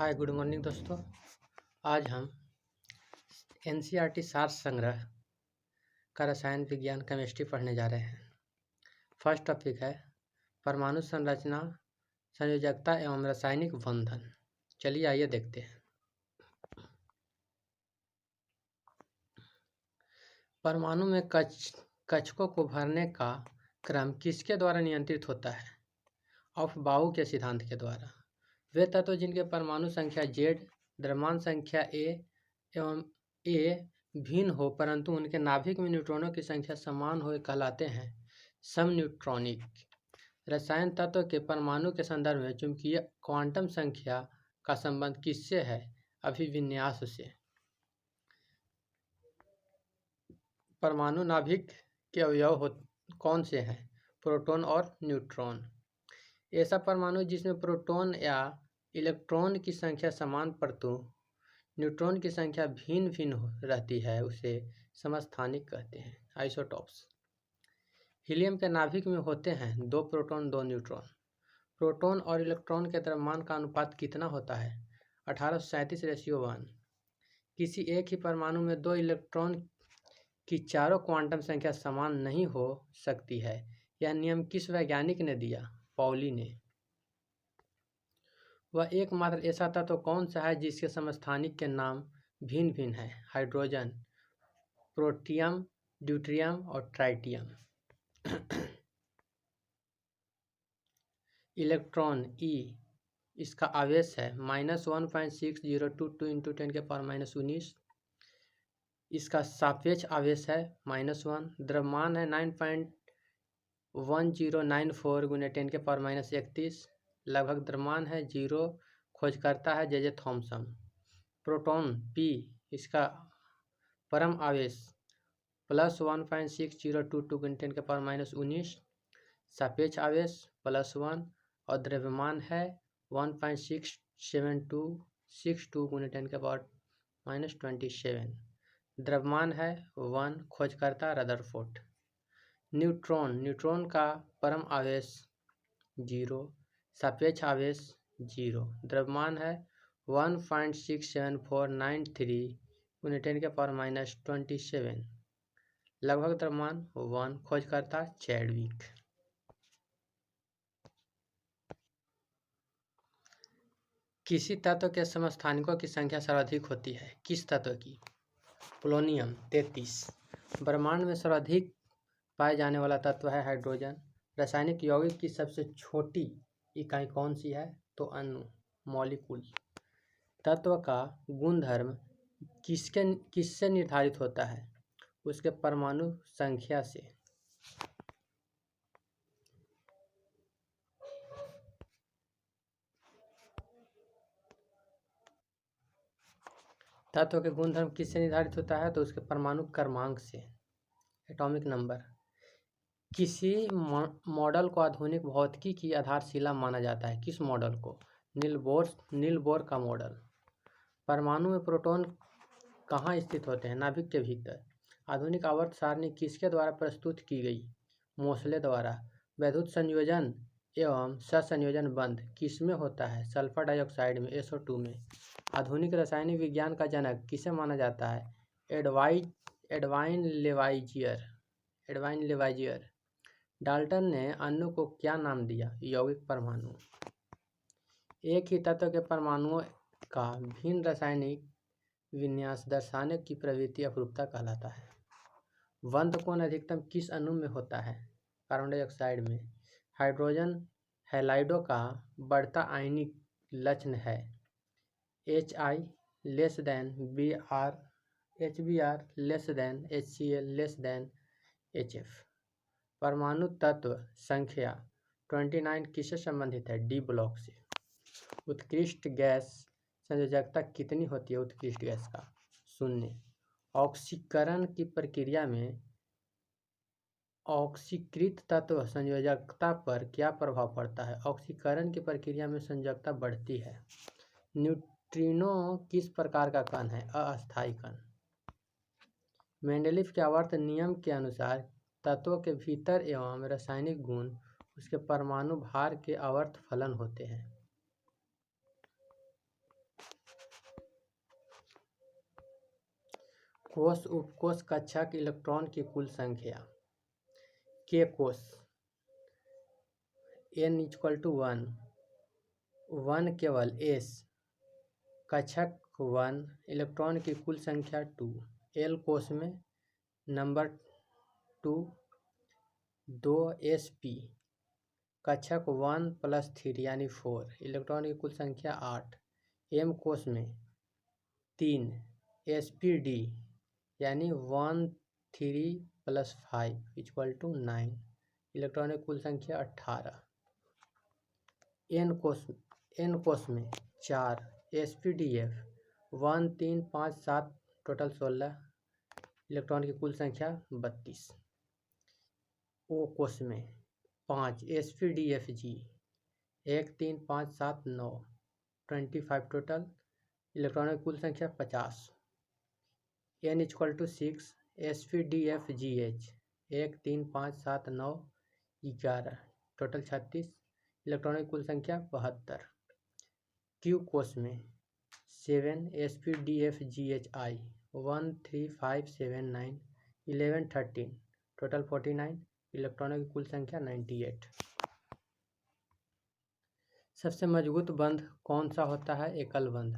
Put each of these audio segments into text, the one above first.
Hi good morning दोस्तों। आज हम एनसीईआरटी सार संग्रह का रसायन विज्ञान केमिस्ट्री पढ़ने जा रहे हैं। फर्स्ट टॉपिक है परमाणु संरचना, संयोजकता एवं रासायनिक बंधन। चलिए आइए देखते हैं। परमाणु में कक्षकों को भरने का क्रम किसके द्वारा नियंत्रित होता है? अफबाऊ के सिद्धांत के द्वारा। वे तत्व जिनके परमाणु संख्या Z, द्रव्यमान संख्या A एवं A भिन्न हो परंतु उनके नाभिक में न्यूट्रॉनों की संख्या समान हो कहलाते हैं समन्यूट्रॉनिक। रसायन तत्व के परमाणु के संदर्भ में चुंबकीय क्वांटम संख्या का संबंध किससे है? अभिविन्यास से। परमाणु नाभिक के अवयव कौन से हैं? प्रोटॉन और न्यूट्रॉन। ऐसा परमाणु जिसमें प्रोटॉन या इलेक्ट्रॉन की संख्या समान परंतु न्यूट्रॉन की संख्या भिन्न भिन्न रहती है उसे समस्थानिक कहते हैं, आइसोटॉप्स। हीलियम के नाभिक में होते हैं 2 प्रोटॉन 2 न्यूट्रॉन। प्रोटॉन और इलेक्ट्रॉन के द्रव्यमान का अनुपात कितना होता है? 1837:1। किसी एक ही परमाणु में 2 इलेक्ट्रॉन की चारों क्वांटम संख्या समान नहीं हो सकती है। यह नियम किस वैज्ञानिक ने दिया? पाउली ने। वह एकमात्र ऐसा तत्व कौन सा है जिसके समस्थानिक के नाम भिन्न भिन्न हैं? हाइड्रोजन, प्रोटियम, ड्यूटेरियम और ट्राइटियम। इलेक्ट्रॉन E इसका आवेश है -1.6022 × 10⁻⁻�19। इसका सापेक्ष आवेश है -1। द्रव्यमान है 9.1094 × 10⁻31। लगभग द्रव्यमान है 0। खोजकर्ता है J.J. थॉमसन। प्रोटॉन P इसका परम आवेश +1.6022 × 10⁻⁻19। सापेक्ष आवेश +1 और द्रव्यमान है 1.67262 × 10⁻27। द्रव्यमान है 1। खोजकर्ता रदरफोर्ड। न्यूट्रॉन का परम आवेश 0, सापेक्ष आवेश 0, द्रव्यमान है 1.67493 × 10⁻27। लगभग द्रव्यमान 1। खोजकर्ता चैडविक। किसी तत्व के समस्थानिकों की संख्या सर्वाधिक होती है? किस तत्व की? पोलोनियम 33। ब्रह्मांड में सर्वाधिक पाए जाने वाला तत्व है हाइड्रोजन। रासायनिक यौगिक की सबसे छोटी इकाई कौन सी है? तो अणु, मॉलिक्यूल। तत्व का गुणधर्म किससे निर्धारित होता है? उसके परमाणु संख्या से। तत्व के गुणधर्म किससे निर्धारित होता है? तो उसके परमाणु क्रमांक से, एटॉमिक नंबर। किसी मॉडल को आधुनिक भौतिकी की आधारशिला माना जाता है? किस मॉडल को? नील बोर का मॉडल। परमाणु में प्रोटॉन कहाँ स्थित होते हैं? नाभिक के भीतर। आधुनिक आवर्त सारणी किसके द्वारा प्रस्तुत की गई? मोसले द्वारा। वैद्युत संयोजन एवं सहसंयोजन बंध किसमें होता है? सल्फर डाइऑक्साइड में, SO2 में। आधुनिक रासायनिक विज्ञान का जनक किसे माना जाता है? एडवाइन लेवाइजियर। डाल्टन ने अणु को क्या नाम दिया? यौगिक परमाणु। एक ही तत्व के परमाणुओं का भिन्न रासायनिक विन्यास दर्शाने की प्रवृत्ति अपरूपता कहलाता है। बंध कोण अधिकतम किस अणु में होता है? कार्बन डाइऑक्साइड में। हाइड्रोजन हैलाइडों का बढ़ता आयनिक लक्षण है HI Br, HBr HCl HF। परमाणु तत्व संख्या 29 किससे संबंधित है? D ब्लॉक से। उत्कृष्ट गैस संयोजकता कितनी होती है उत्कृष्ट गैस का? 0। ऑक्सीकरण की प्रक्रिया में ऑक्सीकृत तत्व संयोजकता पर क्या प्रभाव पड़ता है? ऑक्सीकरण की प्रक्रिया में संयोजकता बढ़ती है। न्यूट्रिनो किस प्रकार का कण है? अस्थायी कण। मेंडेलीव के आवर्त नियम के अनुसार तत्वों के भीतर एवं रासायनिक गुण उसके परमाणु भार के आवर्त फलन होते हैं। कोश उपकोश कक्षक इलेक्ट्रॉन की कुल संख्या। के कोश n = 1, 1 केवल s, कक्षक 1, इलेक्ट्रॉन की कुल संख्या 2। l कोश में नंबर 2, 2sp, कक्षक 1 + 3 यानी 4, इलेक्ट्रॉन की कुल संख्या 8। m कोश में 3, sp_d यानी 1, 3 + 5 = 9, इलेक्ट्रॉन की कुल संख्या 18। n कोश में 4, sp_df 1, 3, 5, 7, टोटल 16, इलेक्ट्रॉन की कुल संख्या 32। o कोश में 5, sp_dfg 1, 3, 5, 7, 9, 25 टोटल, इलेक्ट्रॉन की कुल संख्या 50। n = 6, sp_dfgh 1, 3, 5, 7, 9, 11, टोटल 36, इलेक्ट्रॉन की कुल संख्या 72। q कोश में 7, sp_dfghi 1, 3, 5, 7, 9, 11, 13, टोटल 49, इलेक्ट्रॉनों की कुल संख्या 98। सबसे मजबूत बंध कौन सा होता है? एकल बंध।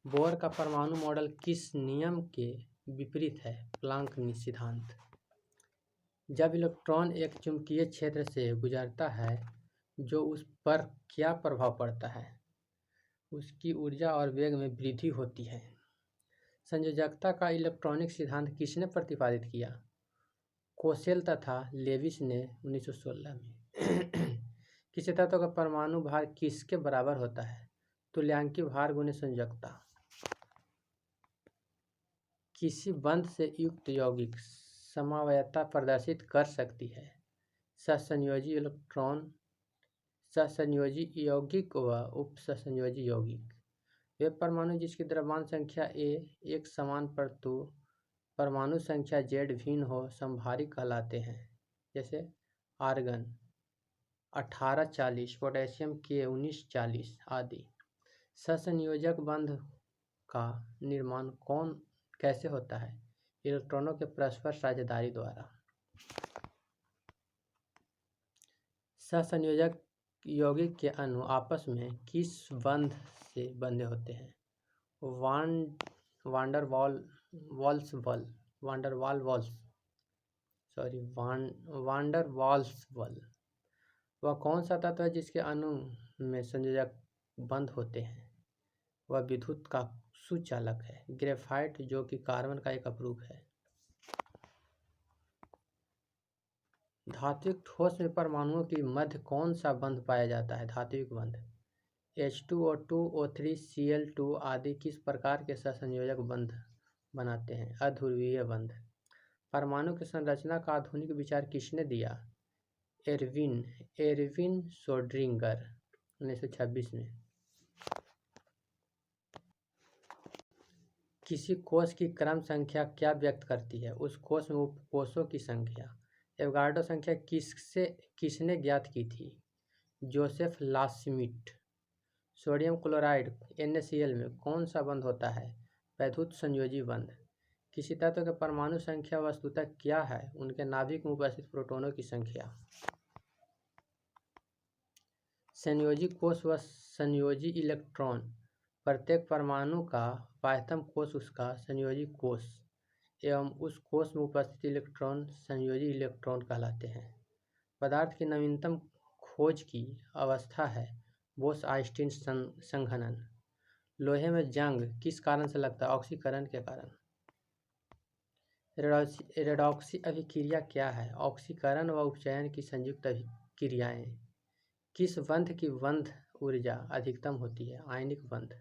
बोर का परमाणु मॉडल किस नियम के विपरीत है? प्लांक सिद्धांत। जब इलेक्ट्रॉन एक चुंबकीय क्षेत्र से गुजरता है, जो उस पर क्या प्रभाव पड़ता है? उसकी ऊर्जा और वेग में वृद्धि होती है। संयोजकता का इलेक्ट्रॉनिक सिद्धांत किसने प्रतिपादित किया? कोसेल तथा लेविस ने 1916 में। किसी तत्व का परमाणु भार किसके बराबर होता है? तुल्यांकी भार गुने संयोजकता। किसी बंध से युक्त यौगिक समवायता प्रदर्शित कर सकती है? सहसंयोजी इलेक्ट्रॉन, सहसंयोजी यौगिक व उपसहसंयोजी यौगिक। वे परमाणु जिसकी द्रव्यमान संख्या A एक समान परंतु परमाणु संख्या Z भिन्न हो समभारी कहलाते हैं, जैसे आर्गन 1840, पोटेशियम के 1940 आदि। सहसंयोजक बंध का निर्माण कैसे होता है? इलेक्ट्रॉनों के परस्पर साझेदारी द्वारा। सहसंयोजक यौगिक के अणु आपस में किस बंध से बंधे होते हैं? वांडर वाल्स बल। वह कौन सा तत्व है जिसके अणु में संयोजक बंध होते हैं? वह विद्युत का सुचालक है, ग्रेफाइट, जो कि कार्बन का एक अपरूप है। धात्विक ठोस में परमाणुओं की मध्य कौन सा बंध पाया जाता है? धात्विक बंध। H2O2, O3, Cl2 आदि किस प्रकार के सहसंयोजक बंध बनाते हैं? अध्रुवीय बंध। परमाणु की संरचना का आधुनिक विचार किसने दिया? एरविन श्रोडिंगर 1926 में। किसी कोश की क्रम संख्या क्या व्यक्त करती है? उस कोश में उपकोशों की संख्या। एवोगाड्रो संख्या किसने ज्ञात की थी? जोसेफ लासमिट। सोडियम क्लोराइड NaCl में कौन सा बंध होता है? वैद्युत संयोजी बंध। किसी तत्व के परमाणु संख्या वस्तुतः क्या है? उनके नाभिक में उपस्थित प्रोटॉनों की संख्या। संयोजी कोश व संयोजी इलेक्ट्रॉन। प्रत्येक परमाणु का बाह्यतम कोश उसका संयोजी कोश एवं उस कोश में उपस्थित इलेक्ट्रॉन संयोजी इलेक्ट्रॉन कहलाते हैं। पदार्थ की नवीनतम खोज की अवस्था है बोस-आइंस्टीन संघनन। लोहे में जंग किस कारण से लगता है? ऑक्सीकरण के कारण। रेडॉक्सी अभिक्रिया क्या है? ऑक्सीकरण व उपचयन की संयुक्त अभिक्रियाएं। किस बंध की बंध ऊर्जा अधिकतम होती है? आयनिक बंध।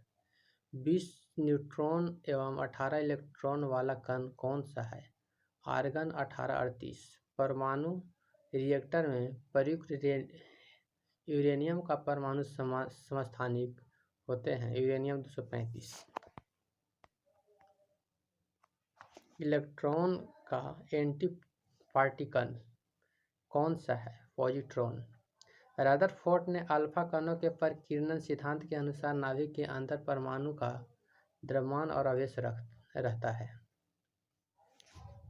20 न्यूट्रॉन एवं 18 इलेक्ट्रॉन वाला कण कौन सा है? आर्गन 1838। परमाणु रिएक्टर में प्रयुक्त यूरेनियम का परमाणु समस्थानिक होते हैं, यूरेनियम 235। इलेक्ट्रॉन का एंटी पार्टिकल कौन सा है? पॉजिट्रॉन। रदरफोर्ड ने अल्फा कणों के परिकीर्णन सिद्धांत के अनुसार नाभिक के अंदर परमाणु का द्रव्यमान और आवेश रहता है।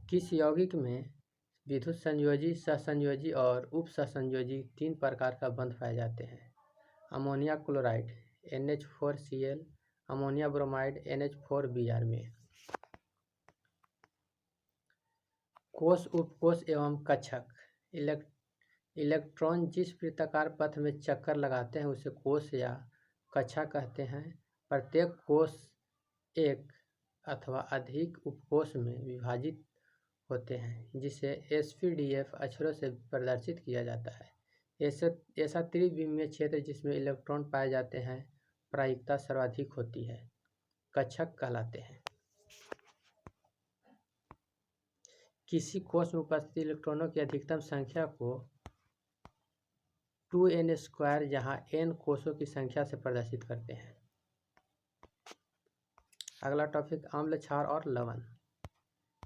किस यौगिक में विद्युत संयोजी, सहसंयोजी और उप सहसंयोजी 3 प्रकार का बंध पाए जाते हैं? Ammonia chloride NH4Cl, ammonia bromide NH4Br में। कोश, उपकोश एवं कक्षक। इलेक्ट्रॉन जिस वृत्ताकार पथ में चक्कर लगाते हैं उसे कोश या कक्षा कहते हैं। प्रत्येक कोश एक अथवा अधिक उपकोश में विभाजित होते हैं, जिसे SPDF अक्षरों से प्रदर्शित किया जाता है। ऐसा त्रिविमीय क्षेत्र जिसमें इलेक्ट्रॉन पाए जाते हैं प्रायिकता सर्वाधिक होती है, कक्षक कहलाते हैं। किसी कोश में उपस्थित इलेक्ट्रॉनों की अधिकतम संख्या को 2n², जहां n कोशों की संख्या से प्रदर्शित करते हैं। अगला टॉपिक अम्ल, क्षार और लवण।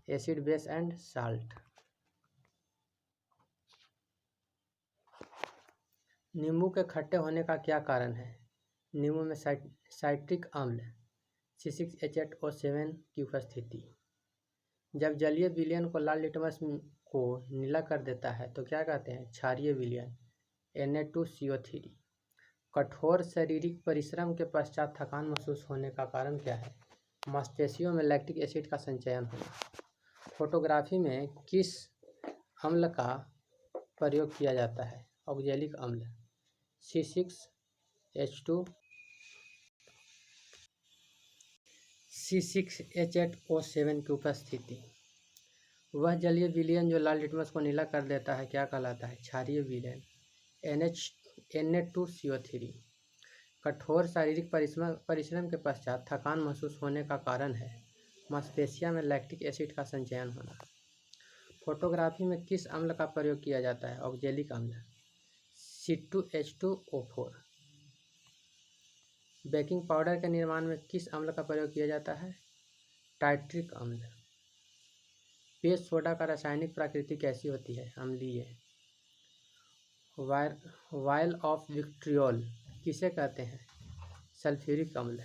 Acid, base and salt. नींबू के खट्टे होने का क्या कारण है? नींबू में साइट्रिक अम्ल C6H8O7 की उपस्थिति। जब जलीय विलयन को लाल लिटमस को नीला कर देता है तो क्या कहते हैं? क्षारीय विलयन Na2CO3। कठोर शारीरिक परिश्रम के पश्चात थकान महसूस होने का कारण क्या है? मांसपेशियों में लैक्टिक एसिड का संचयन होना। फोटोग्राफी में किस अम्ल का प्रयोग किया जाता है? ऑक्जेलिक अम्ल C6H8O7 की उपस्थिति। वह जलीय विलयन जो लाल लिटमस को नीला कर देता है क्या कहलाता है? क्षारीय विलयन Na2CO3। कठोर शारीरिक परिश्रम के पश्चात थकान महसूस होने का कारण है मांसपेशियों में लैक्टिक एसिड का संचयन होना। फोटोग्राफी में किस अम्ल का प्रयोग किया जाता है? ऑक्जेलिक अम्ल C2H2O4। बेकिंग पाउडर के निर्माण में किस अम्ल का प्रयोग किया जाता है? टार्ट्रिक अम्ल। पेस्ट सोडा का रासायनिक प्रकृति कैसी होती है? अम्लीय। वायल ऑफ विट्रियोल किसे कहते हैं? सल्फ्यूरिक अम्ल।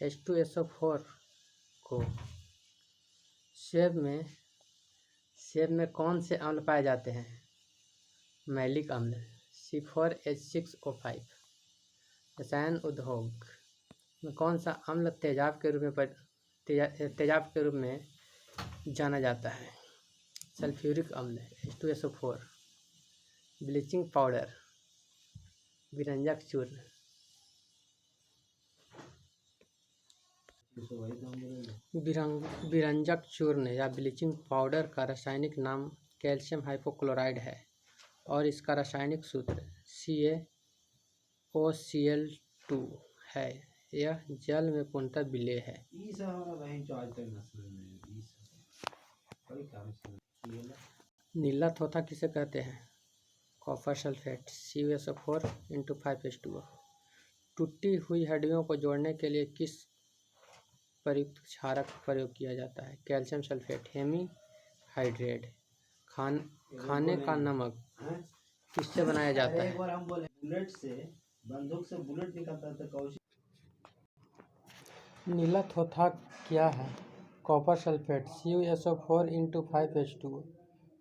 H2SO4 को सेब में कौन से अम्ल पाए जाते हैं? मैलिक अम्ल C4H6O5। रसायन उद्योग में कौन सा अम्ल तेजाब के रूप में जाना जाता है? सल्फ्यूरिक अम्ल H2SO4। ब्लीचिंग पाउडर, विरंजक चूर्ण। विरंजक चूर्ण या ब्लीचिंग पाउडर का रासायनिक नाम कैल्शियम हाइपोक्लोराइड है और इसका रासायनिक सूत्र CaOCl2 है। यह जल में पूर्णतः विलेय है। नीला थोथा किसे कहते हैं? Copper sulphate CuSO4 × 5H2O। टूटी हुई हड्डियों को जोड़ने के लिए किस प्रयुक्त क्षारक का प्रयोग किया जाता है? Calcium sulphate hemihydrate. खाने का नमक किससे बनाया जाता है? नीला थोथा क्या है? Copper sulphate CuSO4 × 5H2O।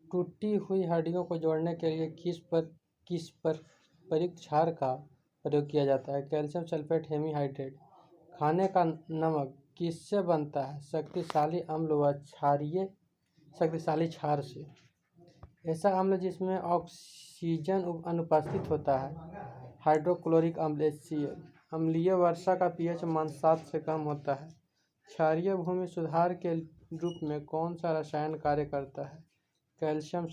टूटी हुई हड्डियों को जोड़ने के लिए किस प्रयुक्त क्षार का प्रयोग किया जाता है? Calcium sulphate hemihydrate. खाने का नमक किससे बनता है? शक्तिशाली अम्ल व शक्तिशाली क्षार से। ऐसा अम्ल जिसमें ऑक्सीजन अनुपस्थित होता है? हाइड्रोक्लोरिक अम्ल HCl। अम्लीय वर्षा का pH मान 7 से कम होता है। क्षारीय भूमि सुधार के रूप में कौन सा रसायन कार्य करता है? Calcium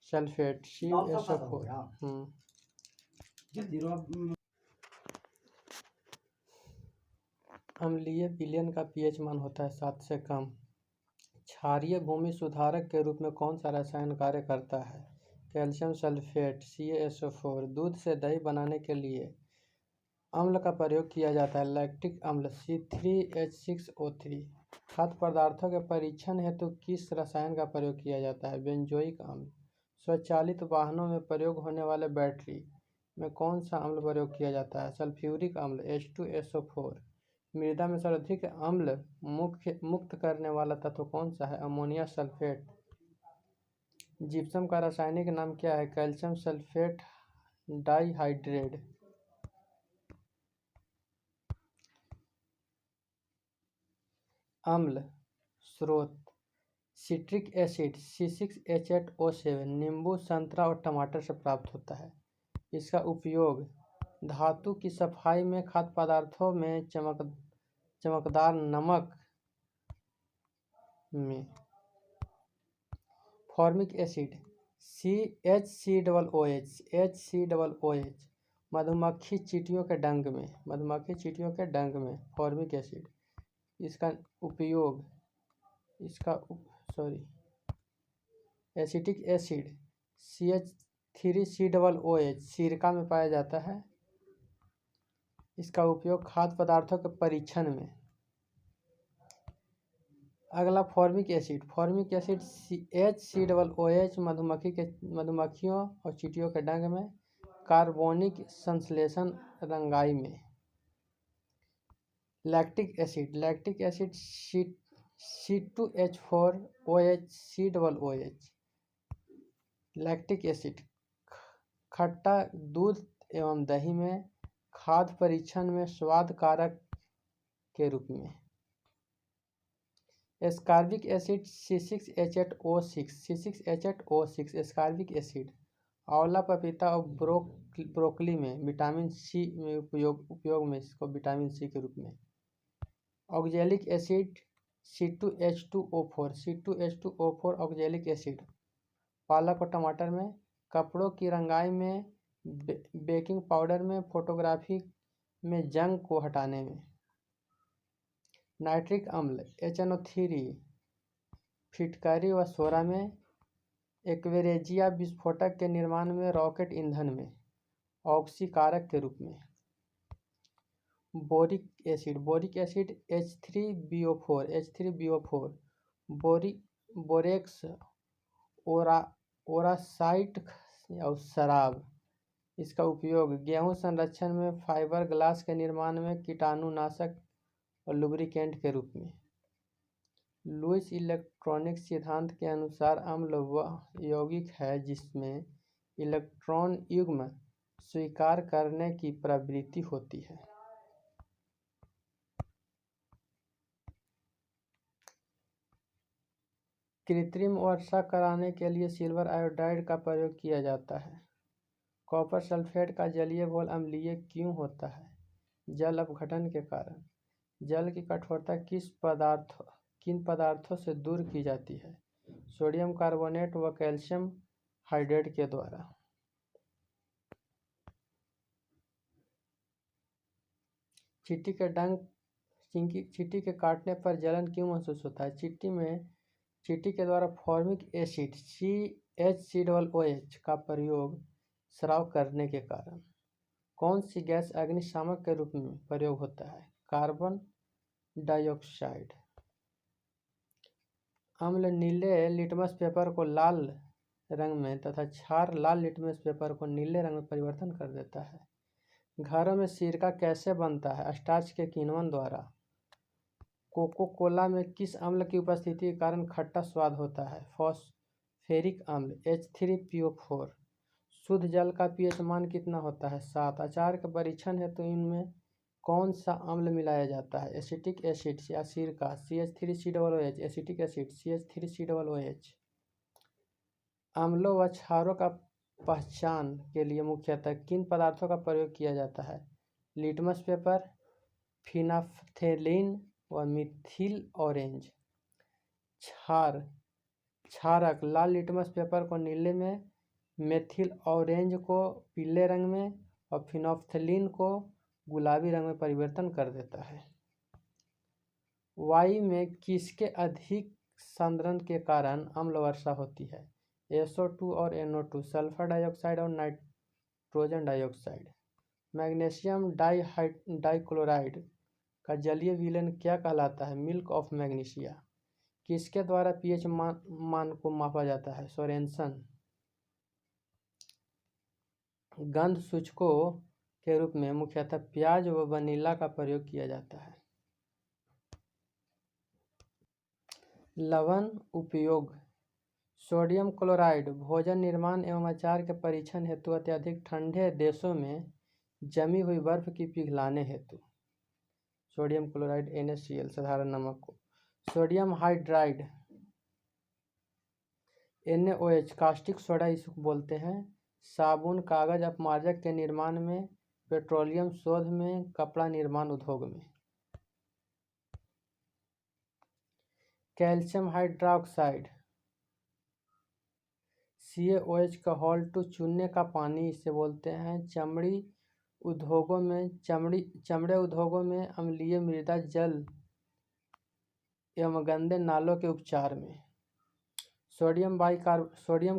sulphate CuSO4। अम्लीय विलयन का pH मान होता है 7 से कम। क्षारीय भूमि सुधारक के रूप में कौन सा रसायन कार्य करता है? Calcium sulphate CaSO4। दूध से दही बनाने के लिए अम्ल का प्रयोग किया जाता है? लैक्टिक अम्ल C3H6O3। खाद्य पदार्थों के परीक्षण हेतु किस रसायन का प्रयोग किया जाता है? बेंजोइक अम्ल। स्वचालित वाहनों में प्रयोग होने वाले बैटरी में कौन सा अम्ल प्रयोग किया जाता है? सल्फ्यूरिक अम्ल H2SO4। मृदा में सर्वाधिक अम्ल मुक्त करने वाला तत्व कौन सा है? Ammonia sulphate. जिप्सम का रासायनिक नाम क्या है? Calcium sulphate dihydrate. अम्ल स्रोत सिट्रिक एसिड C6H8O7 नींबू, संतरा और टमाटर से प्राप्त होता है। इसका उपयोग धातु की सफाई में, खाद्य पदार्थों में, चमकदार नमक में। फॉर्मिक एसिड HCOOH मधुमक्खी चींटियों के डंक में फॉर्मिक एसिड। इसका उपयोग एसिटिक एसिड CH3COOH सिरका में पाया जाता है। इसका उपयोग खाद्य पदार्थों के परीक्षण में। अगला फॉर्मिक एसिड HCOOH मधुमक्खियों और चींटियों के डंक में। कार्बोनिक संश्लेषण रंगाई में। Lactic acid C2H4OH lactic acid खट्टा दूध एवं दही में, खाद्य परीक्षण में स्वाद कारक के रूप में। Ascorbic acid C6H8O6 ascorbic acid आंवला, पपीता और ब्रोकली में विटामिन सी में उपयोग में इसको विटामिन सी के रूप में। Oxalic acid C2H2O4 oxalic acid पालक और टमाटर में, कपड़ों की रंगाई में, बेकिंग पाउडर में, फोटोग्राफी में जंग को हटाने में। नाइट्रिक अम्ल HNO3 फिटकारी व सोरा में, एक्वेरेजिया विस्फोटक के निर्माण में, रॉकेट ईंधन में, ऑक्सीकारक के रूप में। बोरिक एसिड H3BO4 बोरेक्स ओरासाइट और शराब। इसका उपयोग गेहूं संरक्षण में, फाइबर ग्लास के निर्माण में, कीटाणुनाशक और लुब्रिकेंट के रूप में। लुईस इलेक्ट्रॉनिक सिद्धांत के अनुसार अम्ल वह यौगिक है जिसमें इलेक्ट्रॉन युग्म स्वीकार करने की प्रवृत्ति होती है। कृत्रिम वर्षा कराने के लिए सिल्वर आयोडाइड का प्रयोग किया जाता है। कॉपर सल्फेट का जलीय घोल अम्लीय क्यों होता है? जल अपघटन के कारण। जल की कठोरता किन पदार्थों से दूर की जाती है? सोडियम कार्बोनेट व कैल्शियम हाइड्रेट के द्वारा। चींटी के काटने पर जलन क्यों महसूस होता है? चींटी के द्वारा फॉर्मिक एसिड CHCOOH का प्रयोग स्राव करने के कारण। कौन सी गैस अग्निशामक के रूप में प्रयोग होता है? Carbon dioxide. अम्ल नीले लिटमस पेपर को लाल रंग में तथा क्षार लाल लिटमस पेपर को नीले रंग में परिवर्तन कर देता है। घरों में सिरका कैसे बनता है? स्टार्च के किण्वन द्वारा। कोको कोला में किस अम्ल की उपस्थिति के कारण खट्टा स्वाद होता है? फॉस्फेरिक अम्ल H3PO4। शुद्ध जल का pH मान कितना होता है? 7। अचार के परीक्षण है तो इनमें कौन सा अम्ल मिलाया जाता है? एसिटिक एसिड या सिरका CH3COOH एसिटिक एसिड CH3COOH। अम्लों व क्षारों का पहचान के लिए मुख्यतः किन पदार्थों का प्रयोग किया जाता है? लिटमस पेपर, फिनाफ्थेलिन व मिथिल ऑरेंज। क्षारक लाल लिटमस पेपर को नीले में, मेथिल ऑरेंज को पीले रंग में और फिनाफ्थेलिन को गुलाबी रंग में परिवर्तन कर देता है। वायु में किसके अधिक संद्रण के कारण अम्ल वर्षा होती है? SO2 और NO2, सल्फर डाइऑक्साइड और नाइट्रोजन डाइऑक्साइड। मैग्नीशियम डाइक्लोराइड का जलीय विलयन क्या कहलाता है? Milk of magnesia. किसके द्वारा pH मान को मापा जाता है? सोरेनसन। गंध सूचकों के रूप में मुख्यतः प्याज व वनीला का प्रयोग किया जाता है। लवण उपयोग। सोडियम क्लोराइड भोजन निर्माण एवं अचार के परीक्षण हेतु अत्यधिक ठंडे देशों में जमी हुई बर्फ की पिघलाने हेतु। सोडियम क्लोराइड NaCl साधारण नमक को। Sodium hydride NaOH caustic soda इसको बोलते हैं। साबुन कागज अपमार्जक के निर्माण में, पेट्रोलियम शोध में, कपड़ा निर्माण उद्योग में। कैल्शियम हाइड्रोक्साइड CaOH का Hal2 चूने का पानी इसे बोलते हैं। चमड़े उद्योगों में, अम्लीय मृदा जल एवं गंदे नालों के उपचार में। सोडियम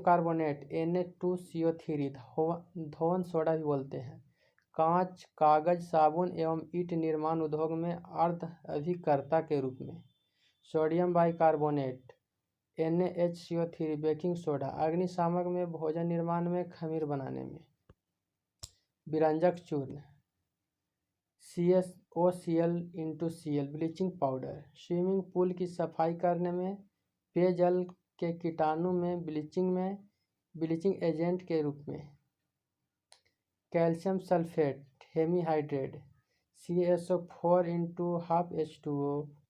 कार्बोनेट Na2CO3 धोवन सोडा भी बोलते हैं। कांच, कागज, साबुन एवं ईंट निर्माण उद्योग में अर्ध अभिकर्ता के रूप में। Sodium bicarbonate NaHCO3 baking soda अग्निशामक में, भोजन निर्माण में, खमीर बनाने में। विरंजक चूर्ण CaCl bleaching powder swimming pool की सफाई करने में, पेयजल के कीटाणु में, ब्लीचिंग एजेंट के रूप में। Calcium sulphate hemihydrate CaSO4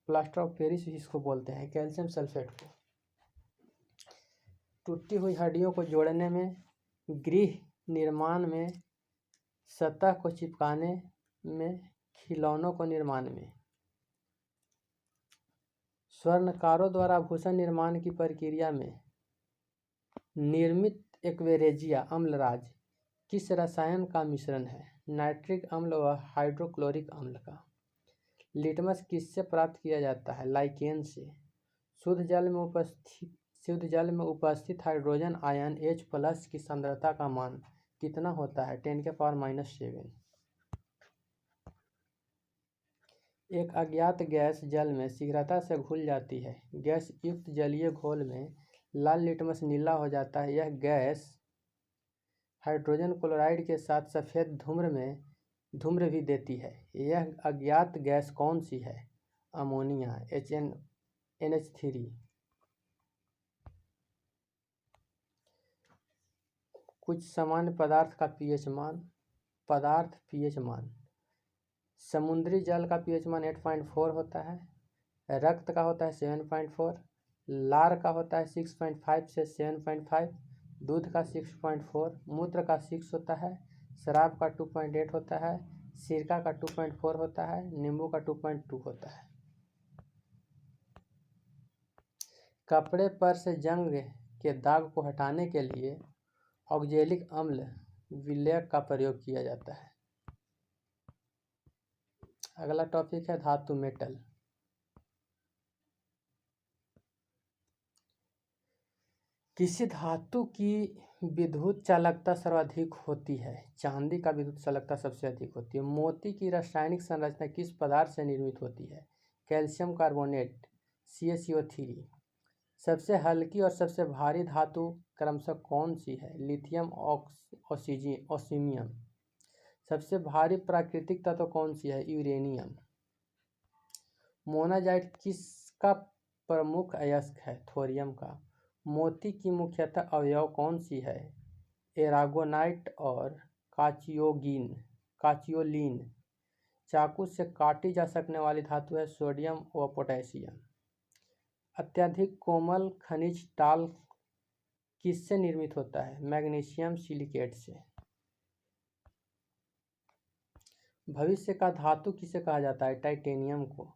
plaster of Paris इसको बोलते हैं कैल्शियम सल्फेट को। टूटी हुई हड्डियों को जोड़ने में, गृह निर्माण में, सतह को चिपकाने में, खिलौनों को निर्माण में। स्वर्णकारों द्वारा आभूषण निर्माण की प्रक्रिया में निर्मित एक्वेरेजिया अम्लराज किस रसायन का मिश्रण है? नाइट्रिक अम्ल व हाइड्रोक्लोरिक अम्ल का। लिटमस किससे प्राप्त किया जाता है? लाइकेन से। शुद्ध जल में उपस्थित हाइड्रोजन आयन H+ की सांद्रता का मान कितना होता है? 10⁻⁻⁷। एक अज्ञात गैस जल में शीघ्रता से घुल जाती है। गैस युक्त जलीय घोल में लाल लिटमस नीला हो जाता है। यह गैस हाइड्रोजन क्लोराइड के साथ सफ़ेद धूम्र भी देती है। यह अज्ञात गैस कौन सी है? Ammonia NH3। कुछ सामान्य पदार्थ का pH मान। समुद्री जल का pH मान 8.4 होता है। रक्त का होता है 7.4। लार का होता है 6.5 से 7.5। दूध का 6.4। मूत्र का 6 होता है। शराब का 2.8 होता है। सिरका का 2.4 होता है। नींबू का 2.2 होता है। कपड़े पर से जंग के दाग को हटाने के लिए ऑक्जेलिक अम्ल विलेय का प्रयोग किया जाता है। अगला टॉपिक है धातु मेटल। किसी धातु की विद्युत चालकता सर्वाधिक होती है? चांदी का विद्युत चालकता सबसे अधिक होती है। मोती की रासायनिक संरचना किस पदार्थ से निर्मित होती है? Calcium carbonate CaCO3। सबसे हल्की और सबसे भारी धातु क्रमशः कौन सी है? लिथियम ओसीमियम। सबसे भारी प्राकृतिक तत्व कौन सी है? यूरेनियम। मोनाजाइट किसका प्रमुख अयस्क है? थोरियम का। मोती की मुख्यतः अवयव कौन सी है? एरागोनाइट और काचियोलिन। चाकू से काटी जा सकने वाली धातु है सोडियम व पोटेशियम। अत्यधिक कोमल खनिज टाल किससे निर्मित होता है? मैग्नीशियम सिलिकेट से। भविष्य का धातु किसे कहा जाता है? टाइटेनियम को।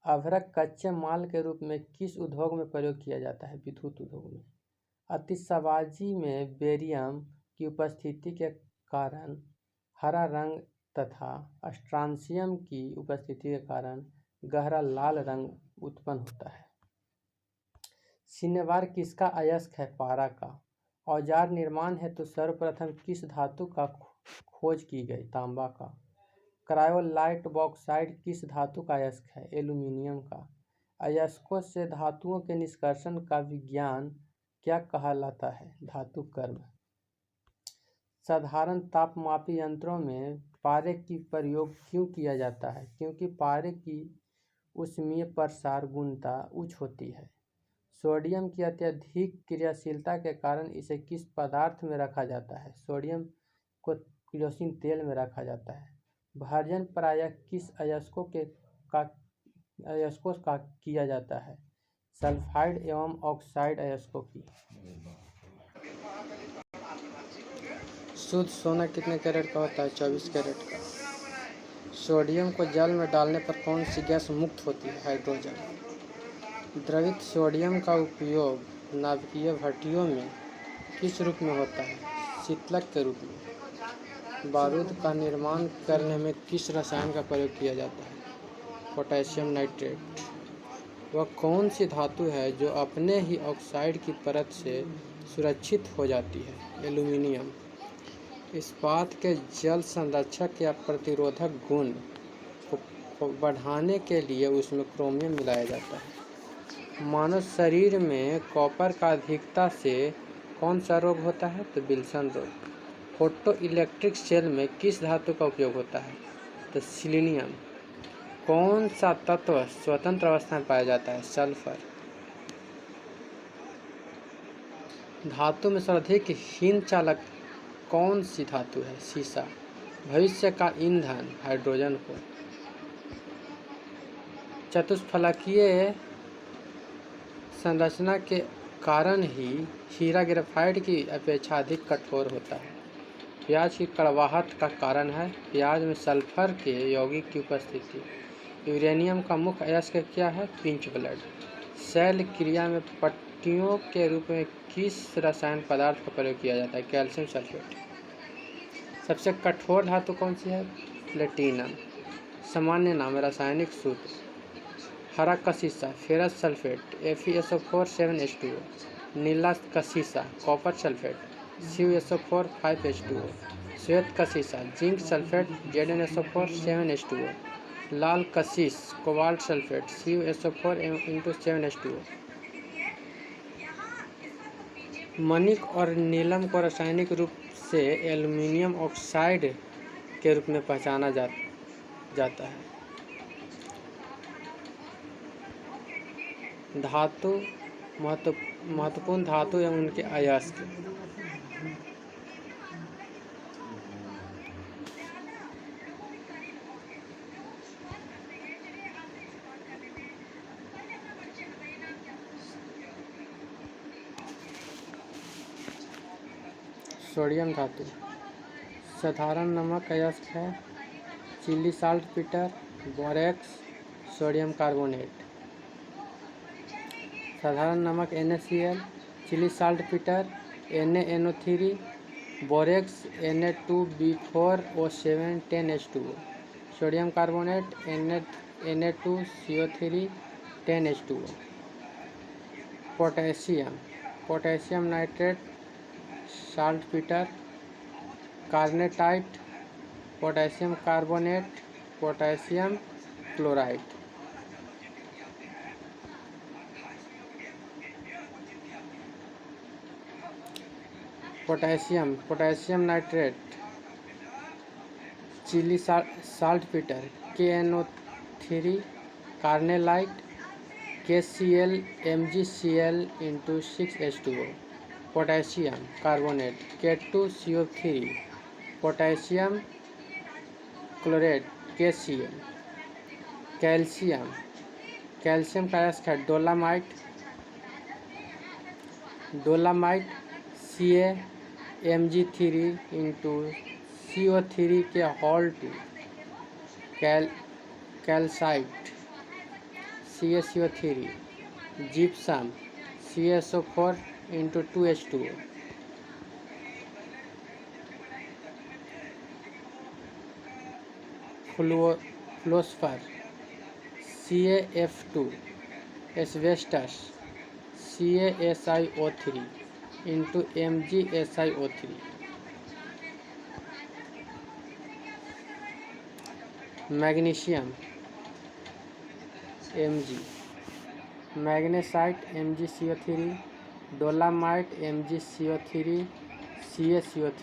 अभ्रक कच्चे माल के रूप में किस उद्योग में प्रयोग किया जाता है? विद्युत उद्योग में। आतिशबाजी में बेरियम की उपस्थिति के कारण हरा रंग तथा स्ट्रांशियम की उपस्थिति के कारण गहरा लाल रंग उत्पन्न होता है। सिनेबार किसका अयस्क है? पारा का। औजार निर्माण हेतु सर्वप्रथम किस धातु का खोज की गई? तांबा का। क्रायोलाइट बॉक्साइट किस धातु का अयस्क है? एल्यूमीनियम का। अयस्कों से धातुओं के निष्कर्षण का विज्ञान क्या कहलाता है? धातु कर्म। साधारण तापमापी यंत्रों में पारे की प्रयोग क्यों किया जाता है? क्योंकि पारे की ऊष्मीय प्रसार गुणता उच्च होती है। सोडियम की अत्यधिक क्रियाशीलता के कारण इसे किस पदार्थ में रखा जाता है? सोडियम को केरोसिन तेल में रखा जाता है। भाजन प्रायः किस अयस्कों का किया जाता है? सल्फाइड एवं ऑक्साइड अयस्कों की। शुद्ध सोना कितने कैरेट का होता है? 24 कैरेट का। सोडियम को जल में डालने पर कौन सी गैस मुक्त होती है? हाइड्रोजन। द्रवित सोडियम का उपयोग नाभिकीय भट्टियों में किस रूप में होता है? शीतलक के रूप में। बारूद का निर्माण करने में किस रसायन का प्रयोग किया जाता है? Potassium nitrate. वह कौन सी धातु है जो अपने ही ऑक्साइड की परत से सुरक्षित हो जाती है? एल्यूमीनियम। इस्पात के जल संरक्षक या प्रतिरोधक गुण को बढ़ाने के लिए उसमें क्रोमियम मिलाया जाता है। मानव शरीर में कॉपर का अधिकता से कौन सा रोग होता है? तो विल्सन रोग। फोटो इलेक्ट्रिक सेल में किस धातु का उपयोग होता है? तो सिलीनियम। कौन सा तत्व स्वतंत्र अवस्था में पाया जाता है? सल्फर। धातु में सर्वाधिक हीन चालक कौन सी धातु है? सीसा। भविष्य का ईंधन हाइड्रोजन को। चतुष्फलकीय संरचना के कारण ही हीरा ग्रेफाइट की अपेक्षा अधिक कठोर होता है। प्याज की कड़वाहट का कारण है प्याज में सल्फर के यौगिक की उपस्थिति। यूरेनियम का मुख्य अयस्क क्या है? Pinch blood. शैल क्रिया में पट्टियों के रूप में किस रसायन पदार्थ का प्रयोग किया जाता है? Calcium sulphate. सबसे कठोर धातु कौन सी है? प्लेटिनम। सामान्य नाम रासायनिक सूत्र। हरा कशीसा फेरस सल्फेट FeSO4 7H2O। नीला कशीसा कॉपर सल्फेट CuSO4 5H2O। श्वेत कशीसा जिंक सल्फेट ZnSO4 7H2O। लाल कशीस कोबाल्ट सल्फेट CuSO4 7H2O। मणिक और नीलम को रासायनिक रूप से एल्यूमीनियम ऑक्साइड के रूप में पहचाना जाता है। धातु महत्वपूर्ण धातु एवं उनके अयस्क। सोडियम धातु। साधारण नमक अयस्क है Chile saltpetre borax sodium carbonate. साधारण नमक NaCl Chile saltpetre NaNO3 borax Na2B4O7 10H2O। Sodium carbonate Na2CO3 10H2O। Potassium nitrate saltpetre carnallite potassium carbonate potassium chloride. Potassium nitrate Chile saltpetre KNO3 carnallite KCl MgCl × 6H2O। Potassium carbonate K2CO3 potassium chlorate KCl। Calcium का अयस्क है dolomite CaMg3 × CO3 के whole 2। Calcite CaCO3। Gypsum CaSO4 × 2H2O। Fluorspar CaF2। Asbestos CaSiO3 × MgSiO3। Magnesium Mg। Magnesite MgCO3 dolomite MgCO3 CaCO3।